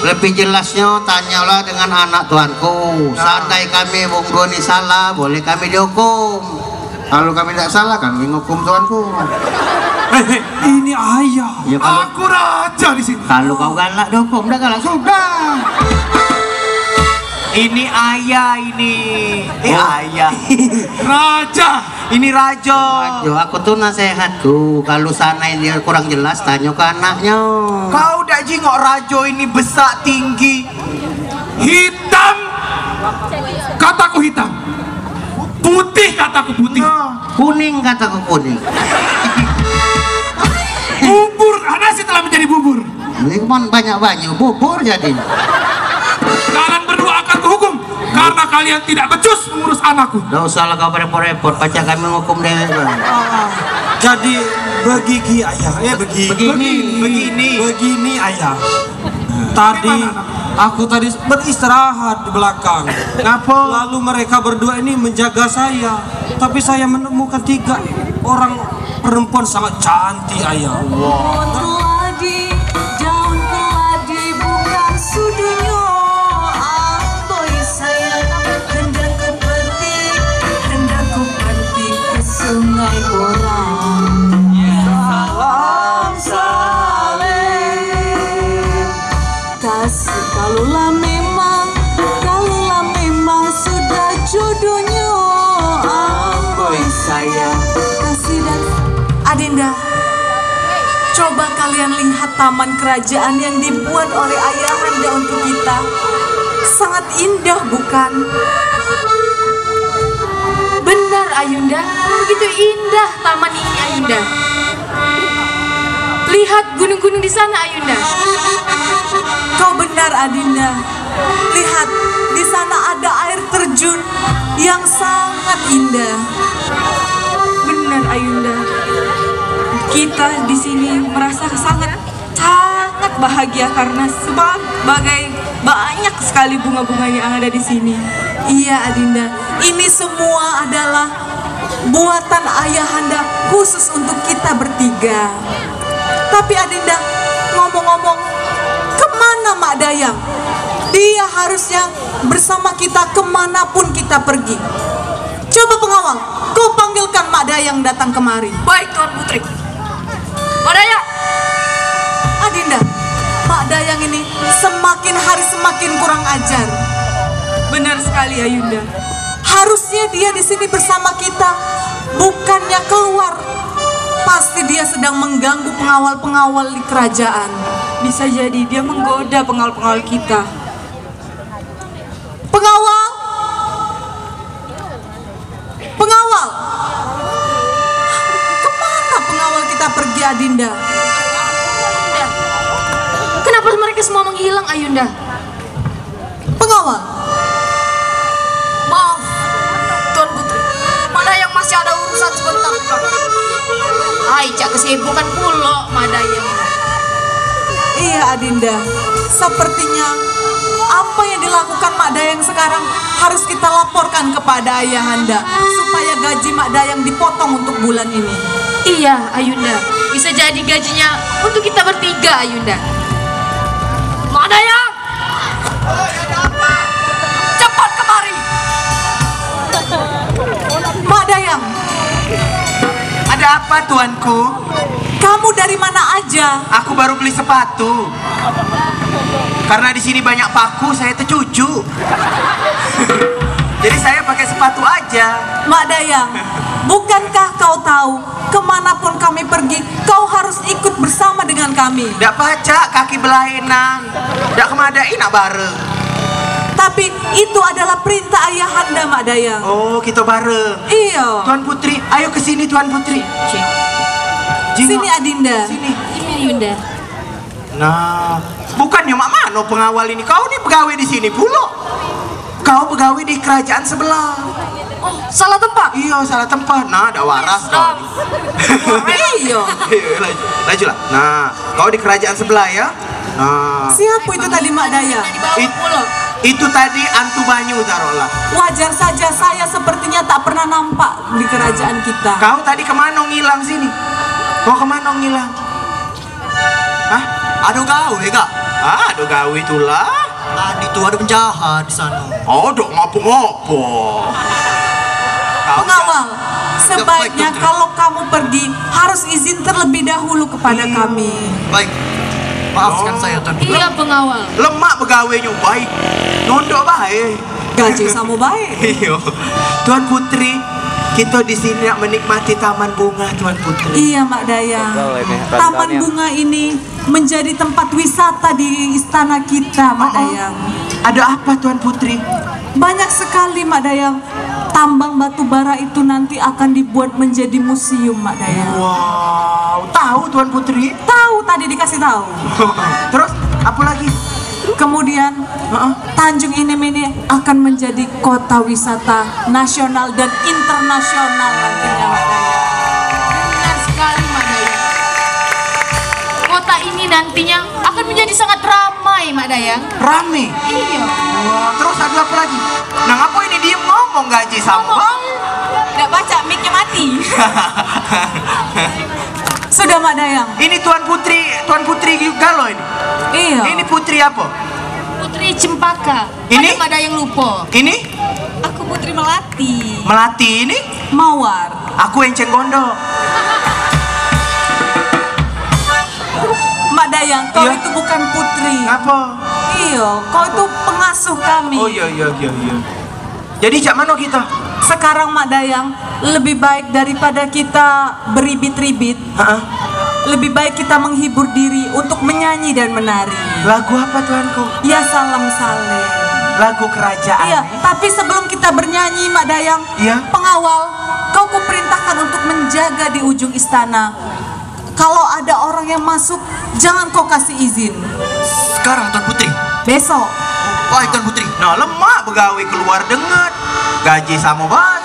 Lebih jelasnya tanyalah dengan anak tuanku. Seandai kami Bung Doni salah, boleh kami dihukum. Kalau kami tidak salah, kami menghukum tuanku. Ini ayah. Ya, kalau, aku raja di sini. Kalau kau galak dihukum, dah galak sudah. Ini ayah ini. Ayah. Raja. Ini raja. Aku tuh nasihatku. Kalau sana dia kurang jelas, tanya ke anaknya. Kau dah jingok raja ini besar tinggi. Hitam. Kataku hitam. Putih kataku putih. Kuning kataku kuning. Bubur, nasi telah menjadi bubur. Ini kan banyak-banyak bubur jadi. Kalian berdua akan kuhukum karena kalian tidak becus mengurus anakku. Tidak usahlah kau repot-repot, pacar kami menghukum dia. Jadi begini ayah, begini ayah. Tadi aku tadi beristirahat di belakang. Ngapa? Lalu mereka berdua ini menjaga saya, tapi saya menemukan 3 orang perempuan sangat cantik ayah. Keladi, daun keladi bukan sudunya. Amboi sayang, hendak kepetik Coba kalian lihat taman kerajaan yang dibuat oleh ayahanda untuk kita. Sangat indah, bukan? Benar Ayunda, begitu indah taman ini Ayunda. Lihat gunung-gunung di sana Ayunda. Kau benar Adinda. Lihat, di sana ada air terjun yang sangat indah. Benar Ayunda. Kita di sini merasa sangat bahagia karena sebagai banyak sekali bunga-bunga yang ada di sini. Iya Adinda, ini semua adalah buatan ayahanda khusus untuk kita bertiga. Tapi Adinda, ngomong-ngomong, kemana Mak Dayang? Dia harusnya bersama kita kemanapun kita pergi. Coba pengawal, kau panggilkan Mak Dayang datang kemari. Baik Tuan Putri. Mak Dayang. Adinda, Mak Dayang ini semakin hari semakin kurang ajar. Benar sekali Ayunda. Harusnya dia di sini bersama kita, bukannya keluar. Pasti dia sedang mengganggu pengawal-pengawal di kerajaan. Bisa jadi dia menggoda pengawal-pengawal kita. Pengawal! Pengawal! Kemana pengawal kita pergi Adinda? Kenapa mereka semua menghilang Ayunda? Pengawal! Maaf Tuan Putri, Mak Dayang masih ada urusan sebentar. Hai, cak kesibukan pula Mak Dayang. Iya Adinda, sepertinya apa yang dilakukan Mak Dayang sekarang harus kita laporkan kepada ayahanda supaya gaji Mak Dayang dipotong untuk bulan ini. Iya Ayunda, bisa jadi gajinya untuk kita bertiga Ayunda. Mak Dayang, cepat kemari. Mak Dayang, ada apa tuanku? Kamu dari mana aja? Aku baru beli sepatu. Karena di sini banyak paku, saya tercucu. Jadi saya pakai sepatu aja. Mak Dayang, bukankah kau tahu kemanapun kami pergi, kau harus ikut bersama dengan kami? Dak pacak kaki belainan, dak kemadai nak bareng. Tapi itu adalah perintah ayahanda Mak Dayang. Oh, kita bareng. Iya. Tuan Putri, ayo ke sini Tuan Putri. Sini Adinda. Sini. Ini Ayunda. Nah, bukannya Mak Mano pengawal ini. Kau ini pegawai di sini pula. Kau pegawai di kerajaan sebelah. Oh, salah tempat. Iya, salah tempat. Nah, ada waras kau. Iya. Laju lah. Nah, kau di kerajaan sebelah ya. Nah. Siapa itu tadi Mak Dayang? Itu tadi Antu Banyu taruhlah. Wajar saja, saya sepertinya tak pernah nampak di kerajaan kita. Kau tadi kemana ngilang sini? Kau kemana ngilang? Hah? Ada gawe gak? Ada gawe itulah. Tadi tuh ada penjahat di sana. Dok ngopo-ngopo. Pengawal, sebaiknya kalau kamu pergi harus izin terlebih dahulu kepada kami. Baik. Maafkan saya Tuan. Iya pengawal. Lemak pegawainya baik. Nondok baik. Gaji sama baik. Iya. Tuan Putri, kita di sini nak menikmati taman bunga Tuan Putri. Iya Mak Dayang. Taman bunga ini menjadi tempat wisata di istana kita Mak Dayang. Ada apa Tuan Putri? Banyak sekali Mak Dayang. Tambang batu bara itu nanti akan dibuat menjadi museum Mak Dayang. Wow, tahu Tuan Putri? Tahu, tadi dikasih tahu. Terus apa lagi? Kemudian Tanjung Inem ini akan menjadi kota wisata nasional dan internasional nantinya Mak Dayang. Benar sekali Mak Dayang. Kota ini nantinya akan menjadi sangat ramai Mak Dayang. Rame? Iya. Wah, terus ada apa lagi? Nah, apa ini diem ngomong gaji sama? Nggak baca, mic-nya mati. Sudah Mak Dayang. Ini Tuan Putri juga loh ini. Iya. Ini Putri apa? Putri Cempaka. Ini? Ada Mak Dayang lupa. Ini? Aku Putri Melati. Melati ini? Mawar. Aku Enceng Gondok. Mak Dayang, kau Iya. itu bukan putri. Ngapa? Iya, kau itu pengasuh kami. Oh iya. Jadi cak mana kita? Sekarang Mak Dayang, lebih baik daripada kita beribit-ribit. lebih baik kita menghibur diri untuk menyanyi dan menari. Lagu apa tuanku? Ya Salam Saleh. Lagu kerajaan. Iya, tapi sebelum kita bernyanyi Mak Dayang, iya, pengawal, kau kuperintahkan untuk menjaga di ujung istana. Kalau ada orang yang masuk, jangan kau kasih izin. Sekarang Tuan Putri? Besok. Wah Tuan Putri, nah lemak begawi keluar dengat. Gaji sama banget.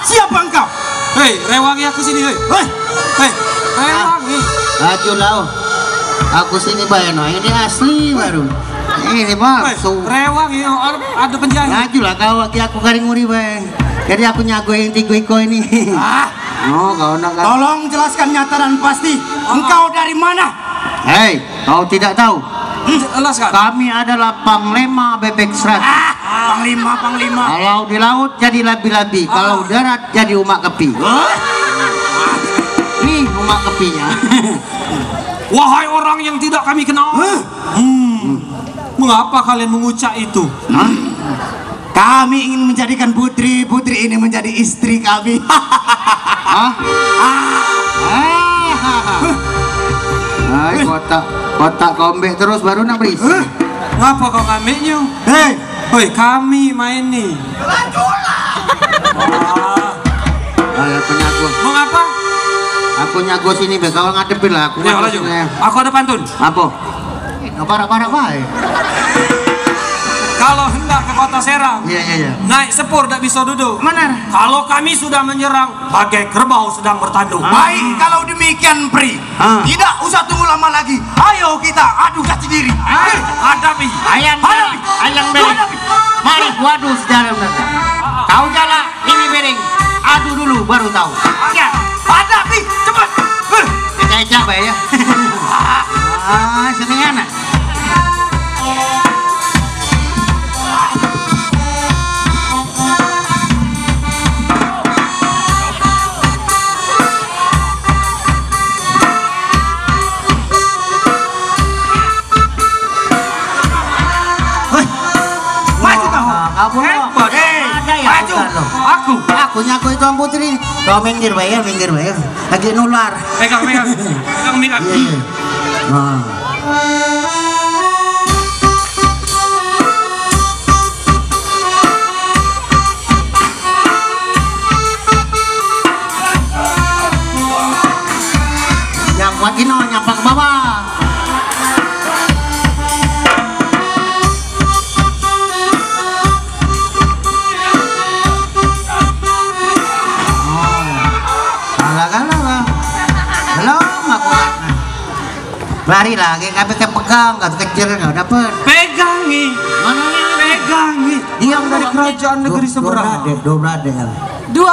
Siapa engkau? Hei, Rewangi aku sini, hei. Hei, Rewangi. Ajo lau. Aku sini bayano, ini asli baru. Ini palsu. Rewangi, ada penjahit. Ajo lah kau, aku karing muri bae. Jadi aku nyagoin tigo ini. Oh, kau nak. Tolong jelaskan nyata dan pasti. Engkau dari mana? Hei, kau tidak tahu? Jelaskan. Kami adalah Panglima Bebek Seratus. Panglima. Kalau di laut jadi labi-labi, kalau darat jadi umak kepi. Nih umak kepinya. Wahai orang yang tidak kami kenal. Mengapa kalian mengucap itu? Kami ingin menjadikan putri ini menjadi istri kami. Hai kotak kombek terus baru nak berisi. Ngapa kau ngambilnya? Hei, kami main nih. Aku nyago. Mengapa? Aku nyago sini be kau ngadepin lah. Aku laju. Aku ada pantun. Apa? Parah-parah baik. Kalau hendak ke kota Serang, iya. naik sepur tidak bisa duduk. Mana? Kalau kami sudah menyerang, bagai kerbau sedang bertanduk. Baik, kalau demikian Pri, tidak usah tunggu lama lagi. Ayo kita adu jati diri. Hadapi. Ayang bering. Mari, waduh sejarah mereka. Kau jalan, ini bering. Adu dulu, baru tahu. Ya, hadapi, cepat. Kita coba ya. Seneng anak. Aku nyaku itu putri. Kau minggir bayar. Lagi nular. Pegang. Iya. Yang kuat ini nyampak ke bawah. Lari lagi, kami pegang, gak kecil, gak dapet. Pegangi. Mananya? Pegangi. Yang dari kerajaan negeri seberang. Dua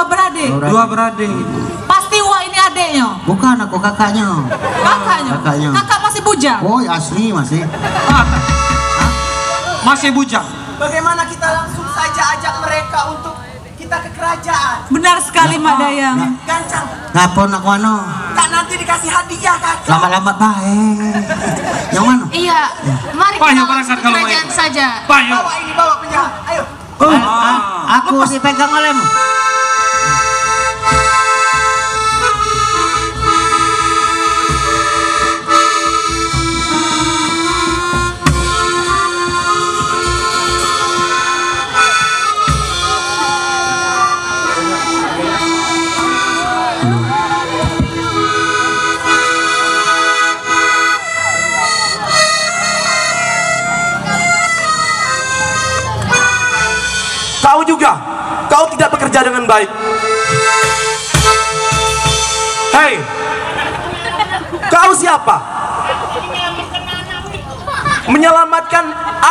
beradik. Dua beradik. Pasti wah ini adeknya. Bukan, aku kakaknya. Kakaknya. Kakak masih bujang. Oh, asli masih. Masih bujang. Bagaimana kita langsung saja ajak mereka untuk kita ke kerajaan? Benar sekali Mak Dayang. Gancang. Ngapun aku ano? Kak nanti dikasih hadiah kakak. Lama-lama baik. Yang mana? Iya, mari kita langsung ke kerajaan saja. Bawa penjahat, ayo. Aku dipegang olehmu. Kau juga, kau tidak bekerja dengan baik. Hei, kau siapa? menyelamatkan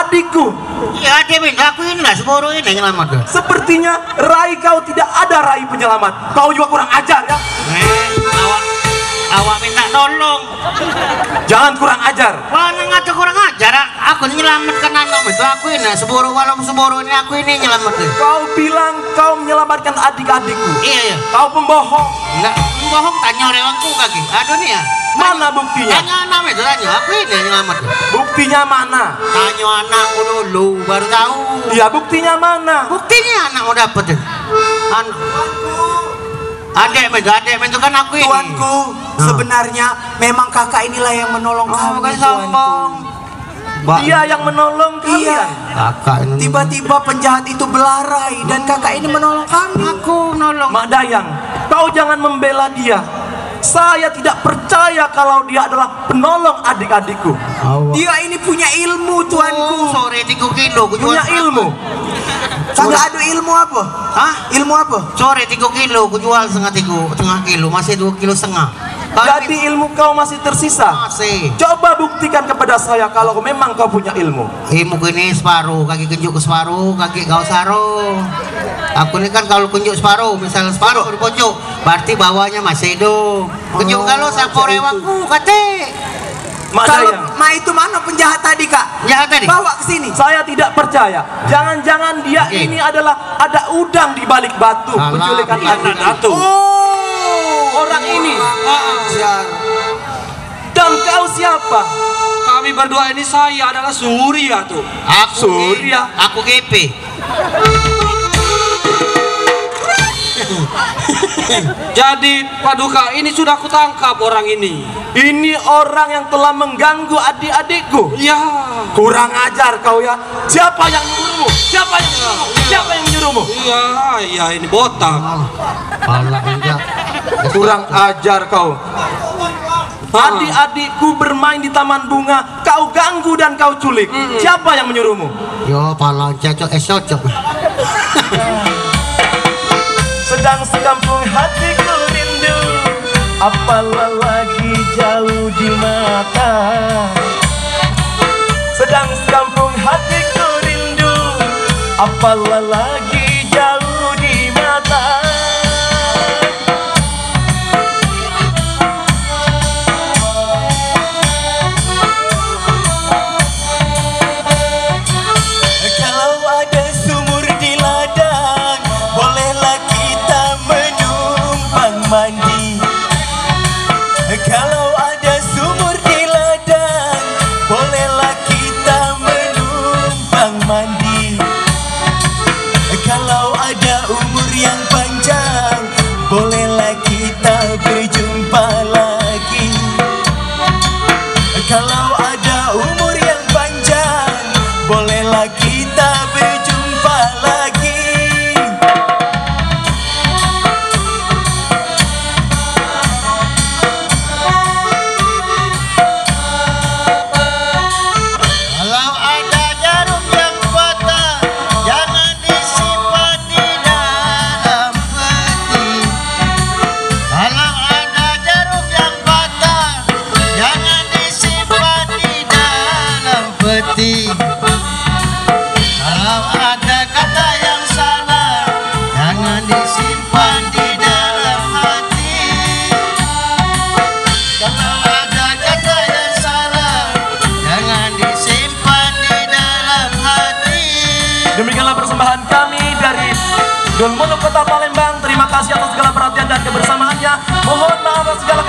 adikku. Iya, aku inilah Semboro ini nyelamat. Sepertinya Rai kau tidak ada Rai penyelamat. Kau juga kurang ajar ya. Awak minta tolong. Jangan kurang ajar. Mana ngata kurang ajar? Aku nyelamatkan anak itu. Aku ini Semboro, walaupun Semboro ini aku ini nyelamatkan. Kau bilang kau menyelamatkan adik-adikku. Iya. Kau pembohong. Enggak, pembohong tanya orangku kaki. Aduh nih ya. Mana buktinya? Tanya anak itu tanya. Aku ini nyelamat. Buktinya mana? Tanya anakku dulu, baru tahu. Iya, buktinya mana? Buktinya anakmu dapat. Adek itu kan aku ini. Tuanku, sebenarnya memang kakak inilah yang menolong kamu. Bukan sombong. Dia yang menolong kalian. Kakak ini. Tiba-tiba penjahat itu berlari dan kakak ini menolong kami. Aku nolong. Mak Dayang, kau jangan membela dia. Saya tidak percaya kalau dia adalah penolong adik-adikku. Dia ini punya ilmu, tuanku. Sore 3 kilo. Punya ilmu. Kagak ada ilmu apa? Hah? Ilmu apa? Sore 3 kilo, ku jual setengah kilo, masih 2,5 kilo. Jadi ilmu kau masih tersisa. Masih. Coba buktikan kepada saya kalau memang kau punya ilmu. Ilmu ini separuh, kaki kunjuk ke separuh, kaki kau saruh. Aku ini kan kalau kunjuk separuh, misalnya separuh di pojok, berarti bawahnya masih hidup. Kunjuk kalau saporewaku kate. Kalau itu mana penjahat tadi, Kak? Penjahat tadi? Bawa ke sini. Saya tidak percaya. Jangan-jangan dia ini adalah ada udang di balik batu penculikan adik-adikku. Orang ini. Dan kau siapa? Kami berdua ini, saya adalah Surya tuh. Surya. Aku GP. Jadi Paduka, ini sudah kutangkap orang ini. Ini orang yang telah mengganggu adik-adikku. Ya. Kurang ajar kau ya. Siapa yang menyuruhmu? Siapa yang menyuruhmu? Siapa yang menyuruhmu? Iya, ini botak. Kurang ajar kau. Adik-adikku bermain di taman bunga, kau ganggu dan kau culik. Siapa yang menyuruhmu? Yo, pala cocok. Sedang sekampung hatiku rindu, apalah lagi jauh di mata. Sedang sekampung hatiku rindu, apalah lagi jauh di mata. Kalau ada sumur di ladang, bolehlah kita menumpang mandi. Kalau ada sumur di ladang, bolehlah kita menumpang mandi. Kalau ada umur yang panjang, bolehlah kita berjumpa lagi. Kalau ada umur yang panjang, bolehlah kita berjumpa lagi. Kalau ada jarum yang patah, jangan disimpan di dalam peti. Kalau ada jarum yang patah, jangan disimpan di dalam peti. Kalau ada kata yang salah, jangan disimpan di dalam hati. Kalau ada kata yang salah, jangan disimpan di dalam hati. Demikianlah persembahan kami dari Dulmuluk Kota Palembang. Terima kasih atas segala perhatian dan kebersamaannya. Mohon maaf atas segala